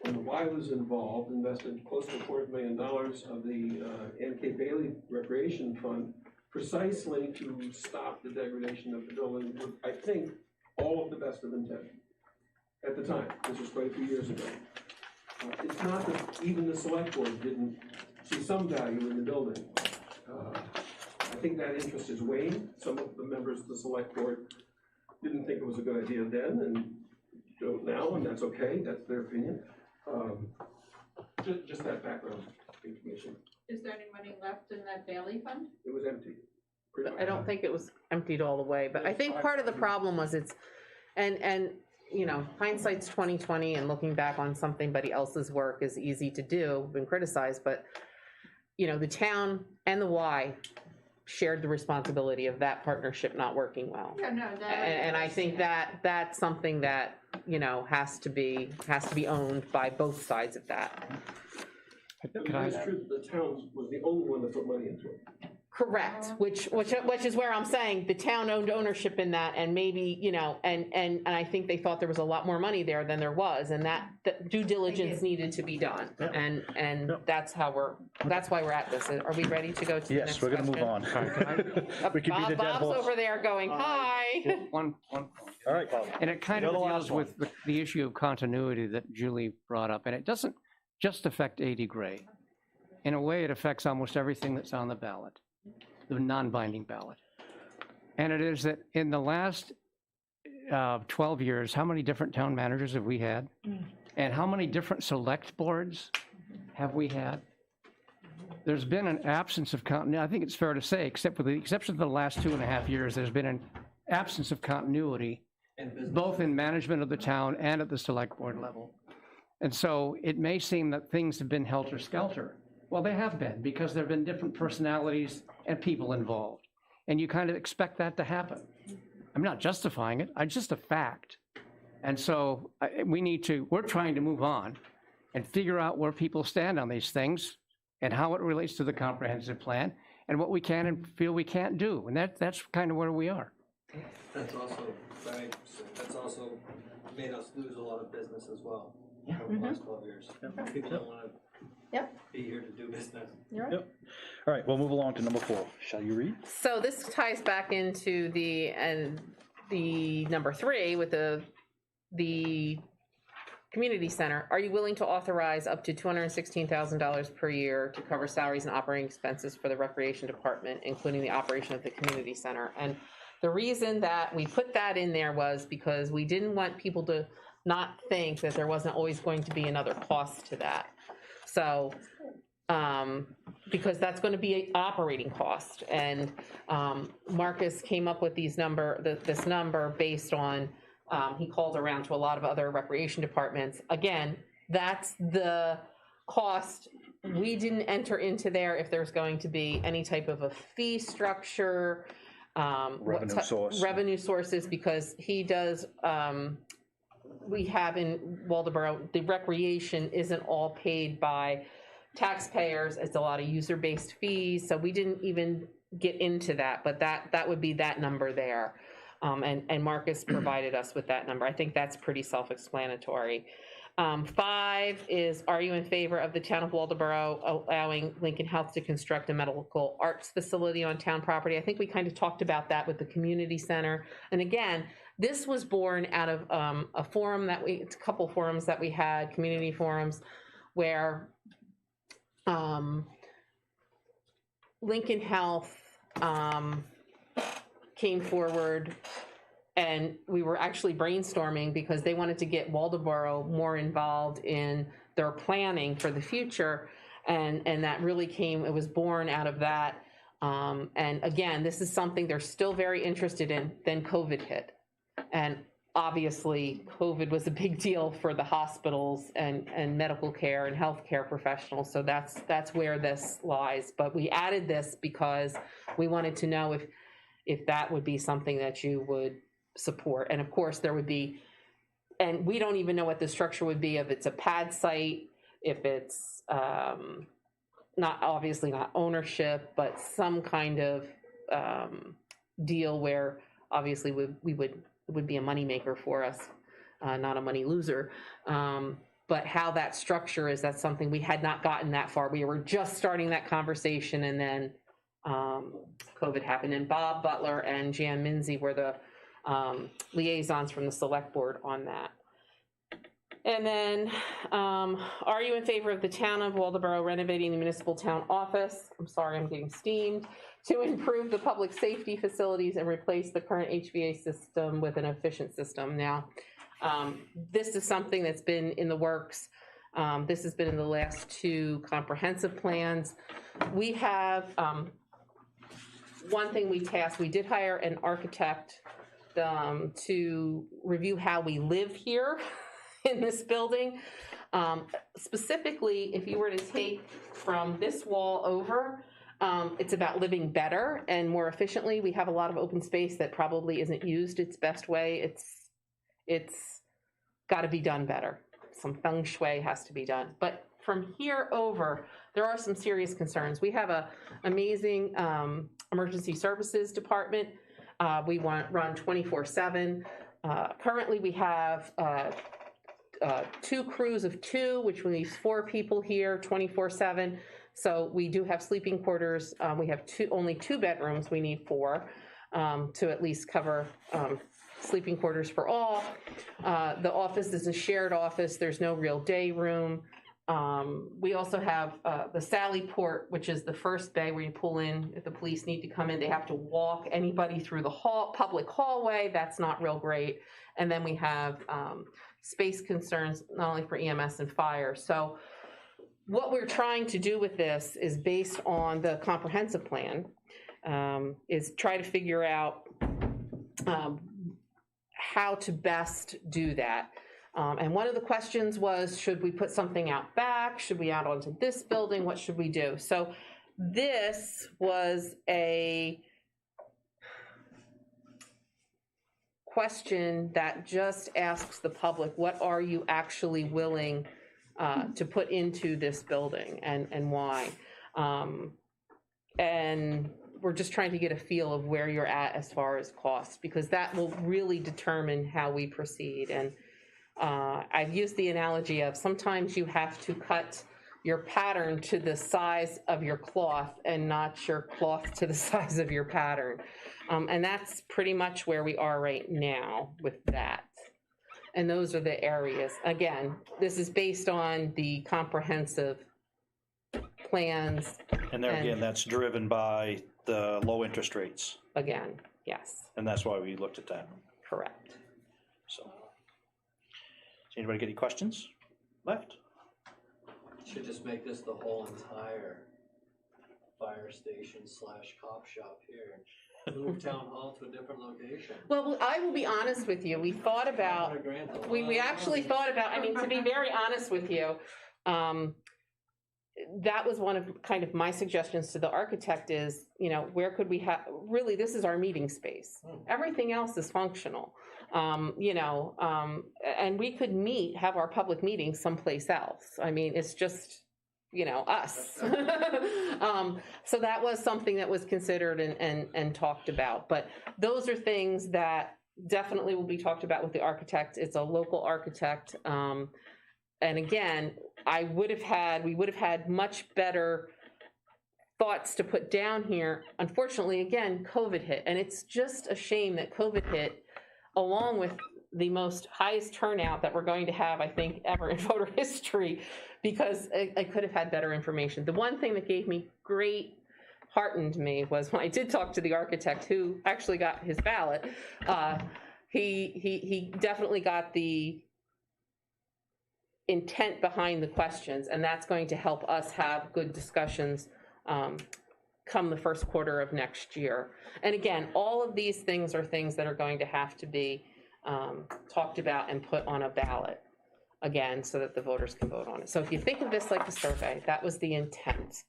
when the Y was involved, invested close to $250 million of the N.K. Bailey Recreation Fund precisely to stop the degradation of the building with, I think, all of the best of intent at the time. This was quite a few years ago. It's not that even the Select Board didn't see some value in the building. I think that interest is waned. Some of the members of the Select Board didn't think it was a good idea then and don't now, and that's okay. That's their opinion. Just that background information. Is there any money left in that Bailey fund? It was empty. I don't think it was emptied all the way, but I think part of the problem was and hindsight's 20/20, and looking back on somebody else's work is easy to do and criticize, but the town and the Y shared the responsibility of that partnership not working well. Yeah, no, And I think that's something that has to be owned by both sides of that. It is true that the town was the only one that put money into it. Correct, which is where I'm saying the town owned ownership in that, and maybe and I think they thought there was a lot more money there than there was, and that due diligence needed to be done, and that's why we're at this. Are we ready to go to the next Yes, we're gonna move on. We could be the dead Bob's horse. over there going, hi. One point. All right, Bob. And it kind of You're the deals last one. with the issue of continuity that Julie brought up, and it doesn't just affect 80 Gray. In a way, it affects almost everything that's on the ballot, the non-binding ballot. And it is that in the last 12 years, how many different town managers have we had? And how many different select boards have we had? There's been an absence of continuity. I think it's fair to say, except for the exception of the last 2.5 years, there's been an absence of continuity, both in management of the town and at the select board level. And so it may seem that things have been helter-skelter. Well, they have been, because there have been different personalities and people involved. And you kind of expect that to happen. I'm not justifying it, it's just a fact. And so we're trying to move on and figure out where people stand on these things and how it relates to the comprehensive plan and what we can and feel we can't do. And that's kind of where we are. That's also, right, that's also made us lose a lot of business as well Yeah. over the last 12 years. People don't wanna Yep. be here to do business. You're right. Yep. All right, we'll move along to number 4. Shall you read? So this ties back into the number 3 with the community center. Are you willing to authorize up to $216,000 per year to cover salaries and operating expenses for the recreation department, including the operation of the community center? And the reason that we put that in there was because we didn't want people to not think that there wasn't always going to be another cost to that. So, because that's going to be an operating cost, and Marcus came up with this number based on, he called around to a lot of other recreation departments. Again, that's the cost. We didn't enter into there if there's going to be any type of a fee structure, revenue sources, because he does, we have in Waldeboro, the recreation isn't all paid by taxpayers. It's a lot of user-based fees, so we didn't even get into that, but that would be that number there. And Marcus provided us with that number. I think that's pretty self-explanatory. 5 is, are you in favor of the town of Waldeboro allowing Lincoln Health to construct a medical arts facility on town property? I think we kind of talked about that with the community center. And again, this was born out of a forum a couple forums that we had, community forums, where Lincoln Health came forward, and we were actually brainstorming because they wanted to get Waldeboro more involved in their planning for the future, and that really it was born out of that. And again, this is something they're still very interested in. Then COVID hit, and obviously COVID was a big deal for the hospitals and medical care and healthcare professionals. So that's where this lies. But we added this because we wanted to know if that would be something that you would support. And of course there would be, and we don't even know what the structure would be, if it's a pad site, if it's obviously not ownership, but some kind of deal where obviously it would be a moneymaker for us, not a money loser. But how that structure is, that's something we had not gotten that far. We were just starting that conversation, and then COVID happened, and Bob Butler and Jan Minzy were the liaisons from the select board on that. And then, are you in favor of the town of Waldeboro renovating the municipal town office? I'm sorry, I'm getting steamed. To improve the public safety facilities and replace the current HVAC system with an efficient system. Now, this is something that's been in the works. This has been in the last 2 comprehensive plans. We have, one thing we did hire an architect to review how we live here in this building. Specifically, if you were to take from this wall over, it's about living better and more efficiently. We have a lot of open space that probably isn't used its best way. It's got to be done better. Some feng shui has to be done. But from here over, there are some serious concerns. We have an amazing emergency services department. We run 24/7. Currently, we have 2 crews of 2, which leaves 4 people here 24/7. So we do have sleeping quarters. We have only 2 bedrooms. We need 4 to at least cover sleeping quarters for all. The office is a shared office. There's no real day room. We also have the Sally Port, which is the first bay where you pull in. If the police need to come in, they have to walk anybody through the public hallway. That's not real great. And then we have space concerns, not only for EMS and fire. So what we're trying to do with this is based on the comprehensive plan, is try to figure out how to best do that. And one of the questions was, should we put something out back? Should we add on to this building? What should we do? So this was a question that just asks the public, what are you actually willing to put into this building, and why? And we're just trying to get a feel of where you're at as far as cost, because that will really determine how we proceed. And I've used the analogy of sometimes you have to cut your pattern to the size of your cloth and not your cloth to the size of your pattern. And that's pretty much where we are right now with that. And those are the areas. Again, this is based on the comprehensive plans. And there again, that's driven by the low interest rates. Again, yes. And that's why we looked at that. Correct. So, does anybody get any questions left? Should just make this the whole entire fire station / cop shop here. Move town hall to a different location. Well, I will be honest with you. We thought about, we actually thought about, I mean, to be very honest with you, that was one of kind of my suggestions to the architect is, you know, where could we have, really, this is our meeting space. Everything else is functional, you know, and we could have our public meetings someplace else. I mean, it's just, you know, us. So that was something that was considered and talked about. But those are things that definitely will be talked about with the architect. It's a local architect. And again, we would have had much better thoughts to put down here. Unfortunately, again, COVID hit. And it's just a shame that COVID hit along with the highest turnout that we're going to have, I think, ever in voter history, because I could have had better information. The one thing that gave me heartened me was when I did talk to the architect who actually got his ballot, he definitely got the intent behind the questions, and that's going to help us have good discussions come the first quarter of next year. And again, all of these things are things that are going to have to be talked about and put on a ballot again so that the voters can vote on it. So if you think of this like a survey, that was the intent.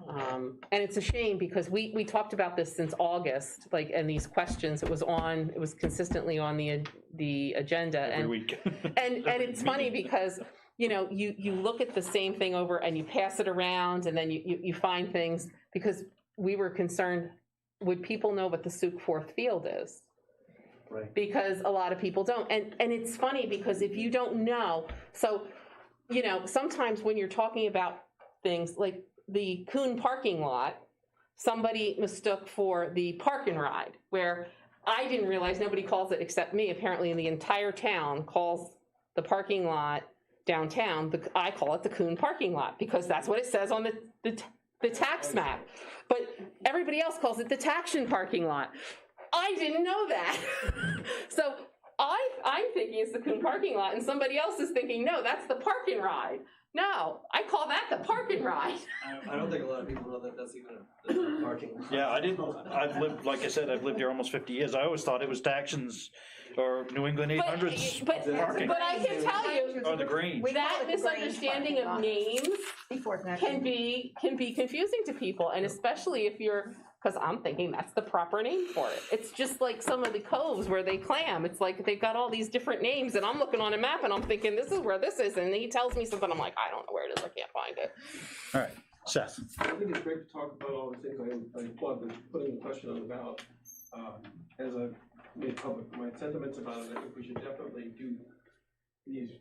And it's a shame because we talked about this since August, like, and these questions, it was consistently on the agenda. Every week. And it's funny because, you know, you look at the same thing over and you pass it around and then you find things, because we were concerned, would people know what the Sioux Fourth Field is? Right. Because a lot of people don't. And it's funny because if you don't know, so, you know, sometimes when you're talking about things like the Coon parking lot, somebody mistook for the park and ride, where I didn't realize, nobody calls it except me, apparently in the entire town calls the parking lot downtown, I call it the Coon parking lot, because that's what it says on the tax map. But everybody else calls it the Taction parking lot. I didn't know that. So I'm thinking it's the Coon parking lot, and somebody else is thinking, no, that's the park and ride. No, I call that the park and ride. I don't think a lot of people know that that's even a parking lot. Yeah, I've lived, like I said, I've lived here almost 50 years. I always thought it was Tactions or New England 800s parking. But I can tell you, Or the Grange. that misunderstanding of names can be confusing to people, and especially if you're, because I'm thinking that's the proper name for it. It's just like some of the coves where they clam. It's like they've got all these different names, and I'm looking on a map and I'm thinking this is where this is, and he tells me something. I'm like, I don't know where it is. I can't find it. All right, Seth. I think it's great to talk about all the things. I applaud putting the question on the ballot. As I've made public my sentiments about it, I think we should definitely do these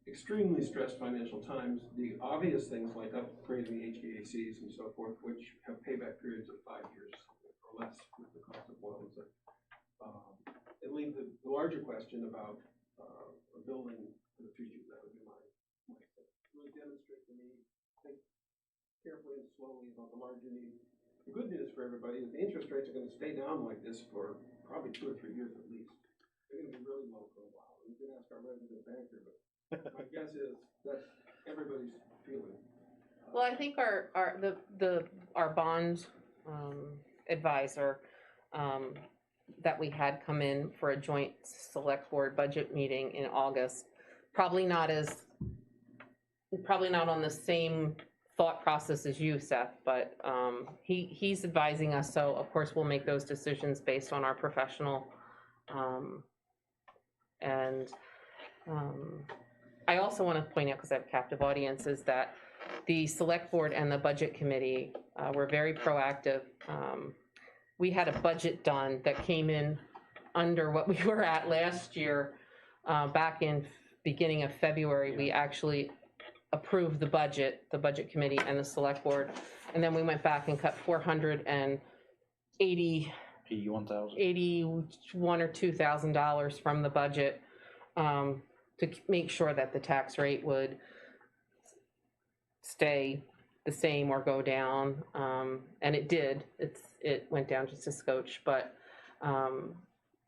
extremely stressed financial times, the obvious things like upgrading the HVACs and so forth, which have payback periods of 5 years or less with the cost of oil. It leaves the larger question about a building for the future. That would be my thing. Really demonstrate the need, think carefully and slowly about the larger need. The good news for everybody is the interest rates are going to stay down like this for probably 2 or 3 years at least. They're going to be really low for a while. We can ask our resident banker, but my guess is that's everybody's feeling. Well, I think our bond advisor that we had come in for a joint select board budget meeting in August, probably not on the same thought process as you, Seth, but he's advising us. So of course we'll make those decisions based on our professional I also want to point out, because I have a captive audience, is that the select board and the budget committee were very proactive. We had a budget done that came in under what we were at last year, back in beginning of February, we actually approved the budget committee and the select board. And then we went back and cut 81 or $2,000 from the budget to make sure that the tax rate would stay the same or go down. And it did. It went down just a scotch, but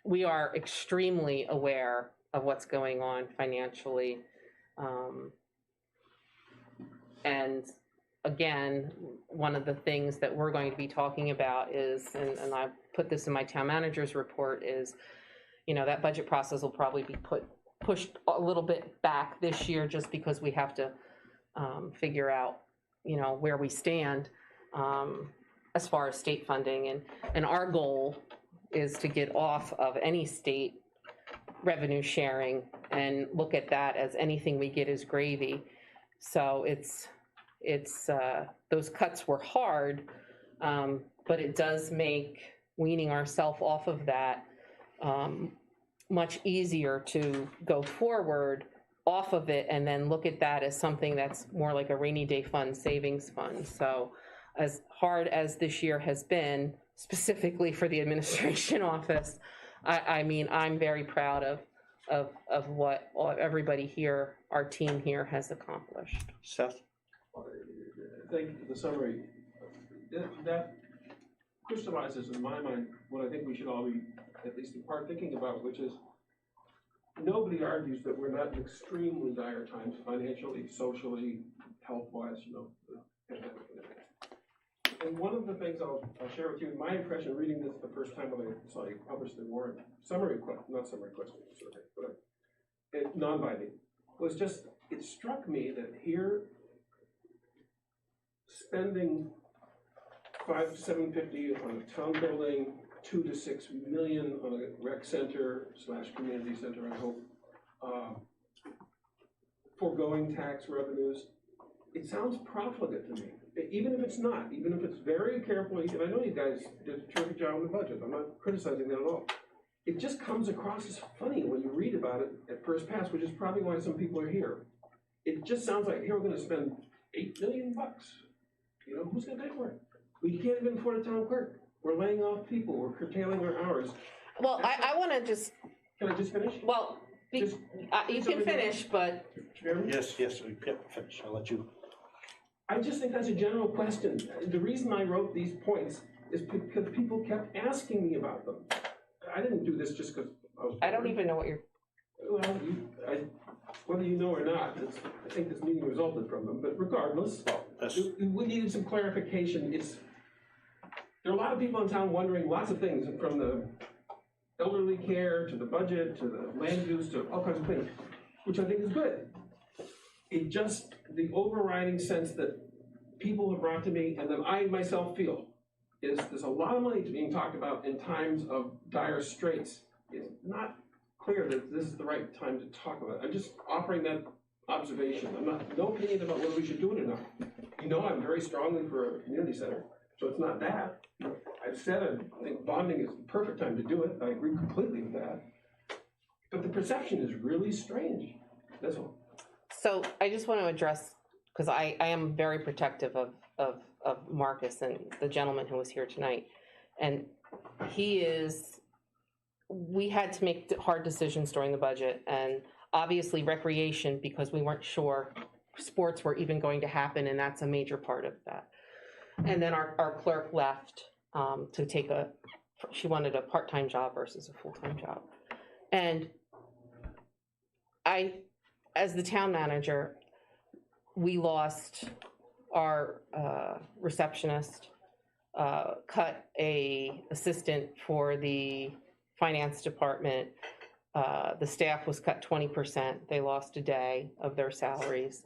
we are extremely aware of what's going on financially. And again, one of the things that we're going to be talking about is, and I put this in my town manager's report, is, that budget process will probably be pushed a little bit back this year, just because we have to figure out, where we stand as far as state funding. And our goal is to get off of any state revenue sharing and look at that as anything we get is gravy. So it's those cuts were hard, but it does make weaning ourselves off of that much easier to go forward off of it and then look at that as something that's more like a rainy day fund, savings fund. So as hard as this year has been, specifically for the administration office, I mean, I'm very proud of what everybody here, our team here, has accomplished. Seth? Thank you for the summary. That crystallizes in my mind what I think we should all be, at least in part, thinking about, which is nobody argues that we're not in extremely dire times, financially, socially, health-wise, the pandemic and everything. And one of the things I'll share with you, my impression reading this the first time when I saw you publish the warrant survey, but non-binding, was just, it struck me that here, spending $5 to $750 on a town building, $2 to $6 million on a rec center / community center, I hope, foregoing tax revenues, it sounds profligate to me. Even if it's not, even if it's very carefully, and I know you guys did a terrific job with the budget, I'm not criticizing that at all. It just comes across as funny when you read about it at first pass, which is probably why some people are here. It just sounds like, here we're gonna spend $8 million. Who's gonna pay for it? We can't even afford a town clerk. We're laying off people, we're curtailing our hours. Well, I wanna just. Can I just finish? Well, you can finish, but. Yes, finish, I'll let you. I just think that's a general question. The reason I wrote these points is because people kept asking me about them. I didn't do this just because I don't even know what you're. Well, whether you know or not, I think this meeting resulted from them. But regardless, we needed some clarification. There are a lot of people in town wondering lots of things, from the elderly care to the budget to the land use to all kinds of things, which I think is good. It just, the overriding sense that people have brought to me, and that I myself feel, is there's a lot of money being talked about in times of dire straits. It's not clear that this is the right time to talk about it. I'm just offering that observation. I'm no opinion about whether we should do it or not. I'm very strongly for a community center, so it's not that. I've said I think bonding is the perfect time to do it. I agree completely with that. But the perception is really strange. That's all. So I just want to address, because I am very protective of Marcus and the gentleman who was here tonight. And we had to make hard decisions during the budget, and obviously recreation, because we weren't sure sports were even going to happen, and that's a major part of that. And then our clerk left to take she wanted a part-time job versus a full-time job. And as the town manager, we lost our receptionist, cut a assistant for the finance department. The staff was cut 20%. They lost a day of their salaries.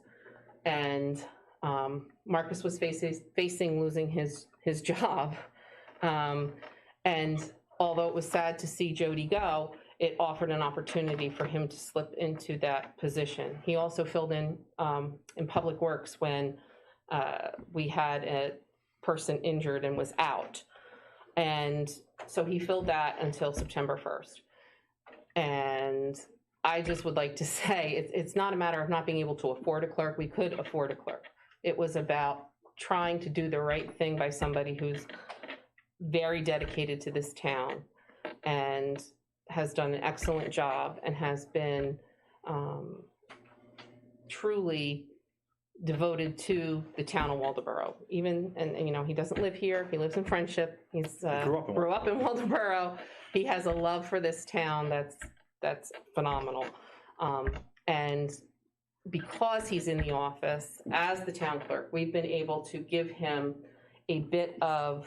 And Marcus was facing losing his job. And although it was sad to see Jody go, it offered an opportunity for him to slip into that position. He also filled in Public Works when we had a person injured and was out. And so he filled that until September 1st. And I just would like to say, it's not a matter of not being able to afford a clerk. We could afford a clerk. It was about trying to do the right thing by somebody who's very dedicated to this town and has done an excellent job and has been truly devoted to the town of Waldoboro. Even, and you know, he doesn't live here. He lives in Friendship. He's grew up in Waldoboro. He has a love for this town that's phenomenal. And because he's in the office as the town clerk, we've been able to give him a bit of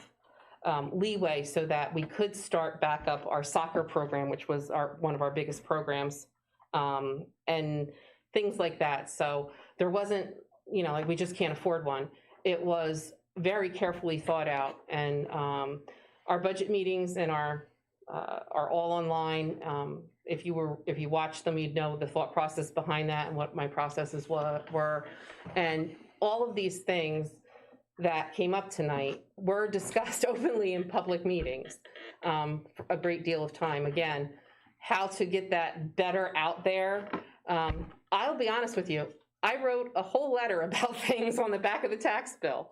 leeway so that we could start back up our soccer program, which was one of our biggest programs, and things like that. So there wasn't, you know, like we just can't afford one. It was very carefully thought out, and our budget meetings and are all online. If you watch them, you'd know the thought process behind that and what my processes were. And all of these things that came up tonight were discussed openly in public meetings a great deal of time. Again, how to get that better out there. I'll be honest with you, I wrote a whole letter about things on the back of the tax bill.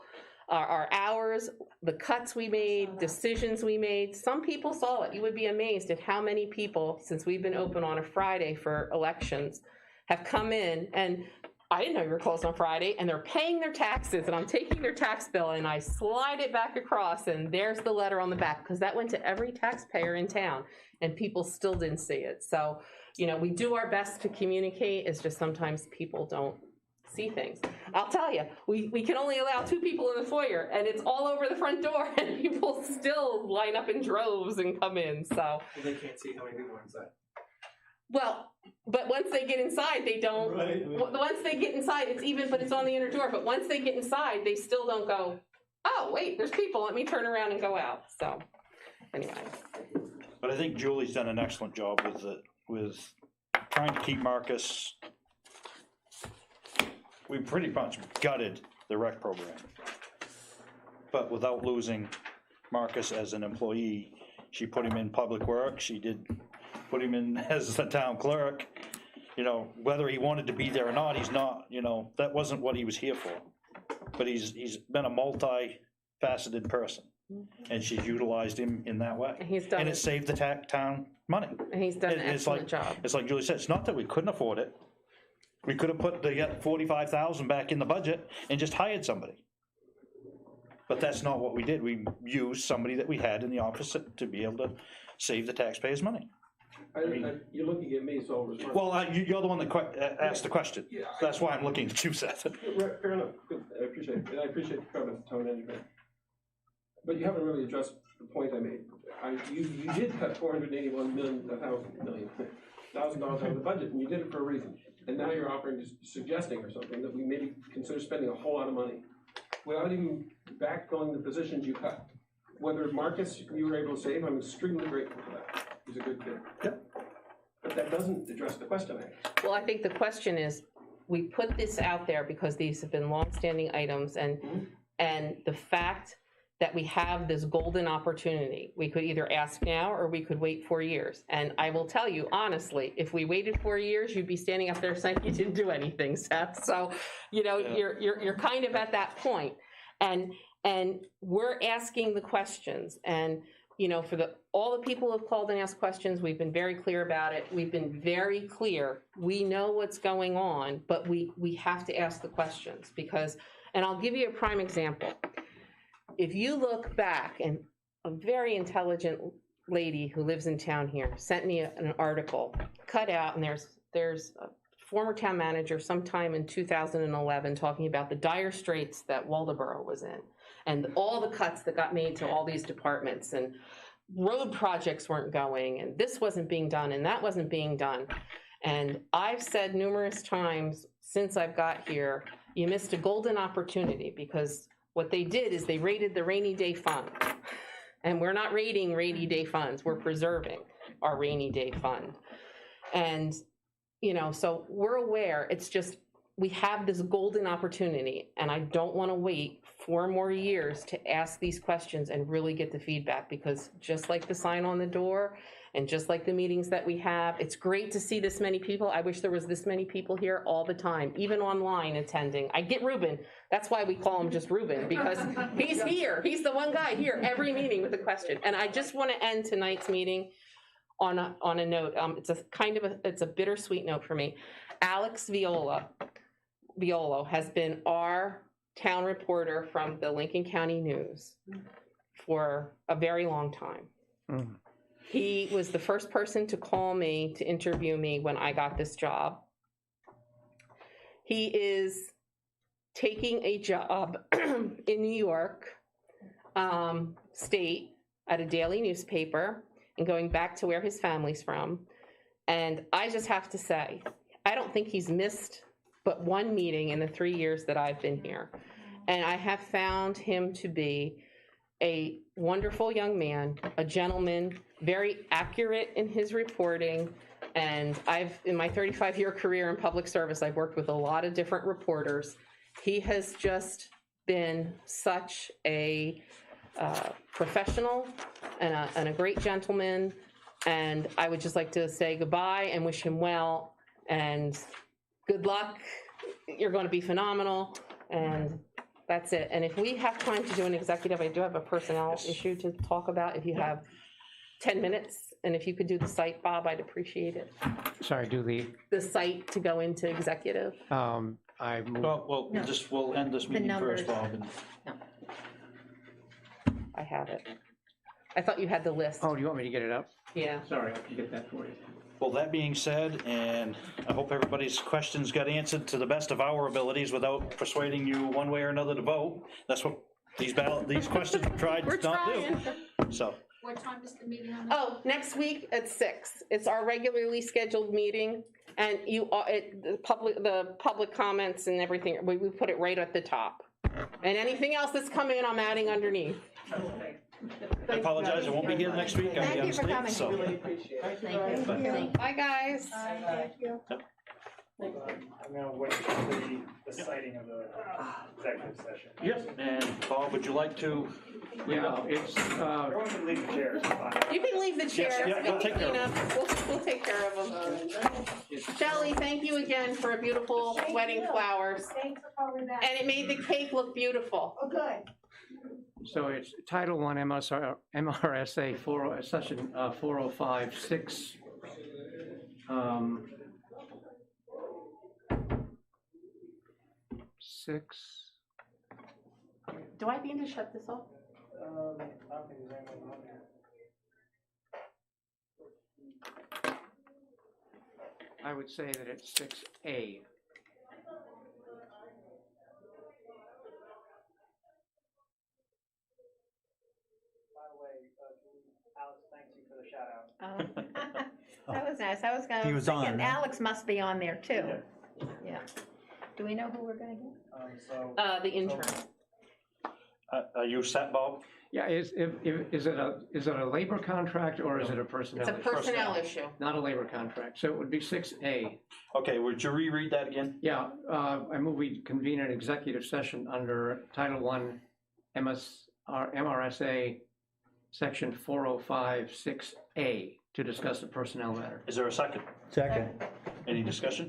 Our hours, the cuts we made, decisions we made. Some people saw it. You would be amazed at how many people, since we've been open on a Friday for elections, have come in, and I didn't know you were closed on Friday, and they're paying their taxes, and I'm taking their tax bill, and I slide it back across, and there's the letter on the back, because that went to every taxpayer in town, and people still didn't see it. So, you know, we do our best to communicate. It's just sometimes people don't see things. I'll tell you, we can only allow 2 people in the foyer, and it's all over the front door, and people still line up in droves and come in. So Well, they can't see how many people are inside. well, but once they get inside, they don't. Right. Once they get inside, it's even, but it's on the inner door. But once they get inside, they still don't go, oh wait, there's people. Let me turn around and go out. So anyway. But I think Julie's done an excellent job with trying to keep Marcus. We pretty much gutted the rec program, but without losing Marcus as an employee. She put him in public work. She did put him in as the town clerk. You know, whether he wanted to be there or not, he's not. You know, that wasn't what he was here for. But he's been a multi-faceted person, and she's utilized him in that way. He's done, and it saved the town money. And he's done an excellent job. It's like Julie said. It's not that we couldn't afford it. We could have put the $45,000 back in the budget and just hired somebody. But that's not what we did. We used somebody that we had in the office to be able to save the taxpayers money. You're looking at me, so I'll respond. Well, you're the one that asked the question. Yeah, That's why I'm looking at you, Seth. Fair enough. Good. I appreciate it. And I appreciate the comments, Tony, anyway. But you haven't really addressed the point I made. You did cut $481,000 out of the budget, and you did it for a reason. And now you're offering, suggesting or something, that we maybe consider spending a whole lot of money without even backfilling the positions you cut. Whether Marcus you were able to save, I'm extremely grateful for that. He's a good kid. Yep. But that doesn't address the question I asked. Well, I think the question is, we put this out there because these have been longstanding items, and and the fact that we have this golden opportunity. We could either ask now or we could wait 4 years. And I will tell you, honestly, if we waited 4 years, you'd be standing up there saying you didn't do anything, Seth. So, you know, you're kind of at that point. And we're asking the questions. And, you know, for all the people who have called and asked questions, we've been very clear about it. We've been very clear. We know what's going on, but we have to ask the questions because, and I'll give you a prime example. If you look back, and a very intelligent lady who lives in town here sent me an article cut out, and there's a former town manager sometime in 2011 talking about the dire straits that Waldoboro was in, and all the cuts that got made to all these departments, and road projects weren't going, and this wasn't being done, and that wasn't being done. And I've said numerous times since I've got here, you missed a golden opportunity, because what they did is they raided the rainy day fund. And we're not raiding rainy day funds, we're preserving our rainy day fund. And, you know, so we're aware, it's just, we have this golden opportunity, and I don't want to wait 4 more years to ask these questions and really get the feedback, because just like the sign on the door And just like the meetings that we have, it's great to see this many people. I wish there was this many people here all the time, even online attending. I get Ruben. That's why we call him just Ruben, because he's here. He's the one guy here every meeting with a question. And I just want to end tonight's meeting on a note. It's a it's a bittersweet note for me. Alex Violo has been our town reporter from the Lincoln County News for a very long time. Mm. He was the first person to call me to interview me when I got this job. He is taking a job in New York State at a daily newspaper and going back to where his family's from. And I just have to say, I don't think he's missed but one meeting in the 3 years that I've been here. And I have found him to be a wonderful young man, a gentleman, very accurate in his reporting. And in my 35-year career in public service, I've worked with a lot of different reporters. He has just been such a professional and a great gentleman. And I would just like to say goodbye and wish him well. And good luck. You're going to be phenomenal. And that's it. And if we have time to do an executive, I do have a personnel issue to talk about. If you have 10 minutes, and if you could do the site, Bob, I'd appreciate it. Sorry, do The site to go into executive. I move. Well, we'll end this meeting first, Bob. and- I have it. I thought you had the list. Oh, do you want me to get it up? Yeah. Sorry, I can get that for you. Well, that being said, and I hope everybody's questions got answered to the best of our abilities without persuading you one way or another to vote. That's what these questions we tried We're to not trying. do. So, What time is the meeting on that? Oh, next week at 6. It's our regularly scheduled meeting, and the public comments and everything, we put it right at the top. And anything else that's coming in, I'm adding underneath. I apologize, I won't be here next week. I'll be Thank on you for state, coming. so. Really appreciate it. Thank you. Bye, guys. Thank you. I'm gonna wait for the citing of the executive session. Yep, and Bob, would you like to? Yeah, it's, Everyone can leave the chairs. It's fine. You can leave the chairs. yeah, we'll take care of Clean up. We'll take care of them. Shelley, thank you again for beautiful wedding flowers. Thanks for calling back. And it made the cake look beautiful. Oh, good. so it's Title I MRSA 4, Section 405-6. Six. Do I need to shut this off? I don't think there's anyone on there. I would say that it's 6A. By the way, Alex, thanks you for the shout out. That was nice. I was He was on, thinking huh? Alex must be on there too. Yeah. Do we know who we're gonna get? The intern. Are you set, Bob? Yeah, is it a labor contract or is it a personnel? It's a issue? personnel issue. Not a labor contract, so it would be 6A. Okay, would you reread that again? Yeah, I move we convene an executive session under Title I MRSA Section 405-6A to discuss a personnel matter. Is there a second? Second. Any discussion?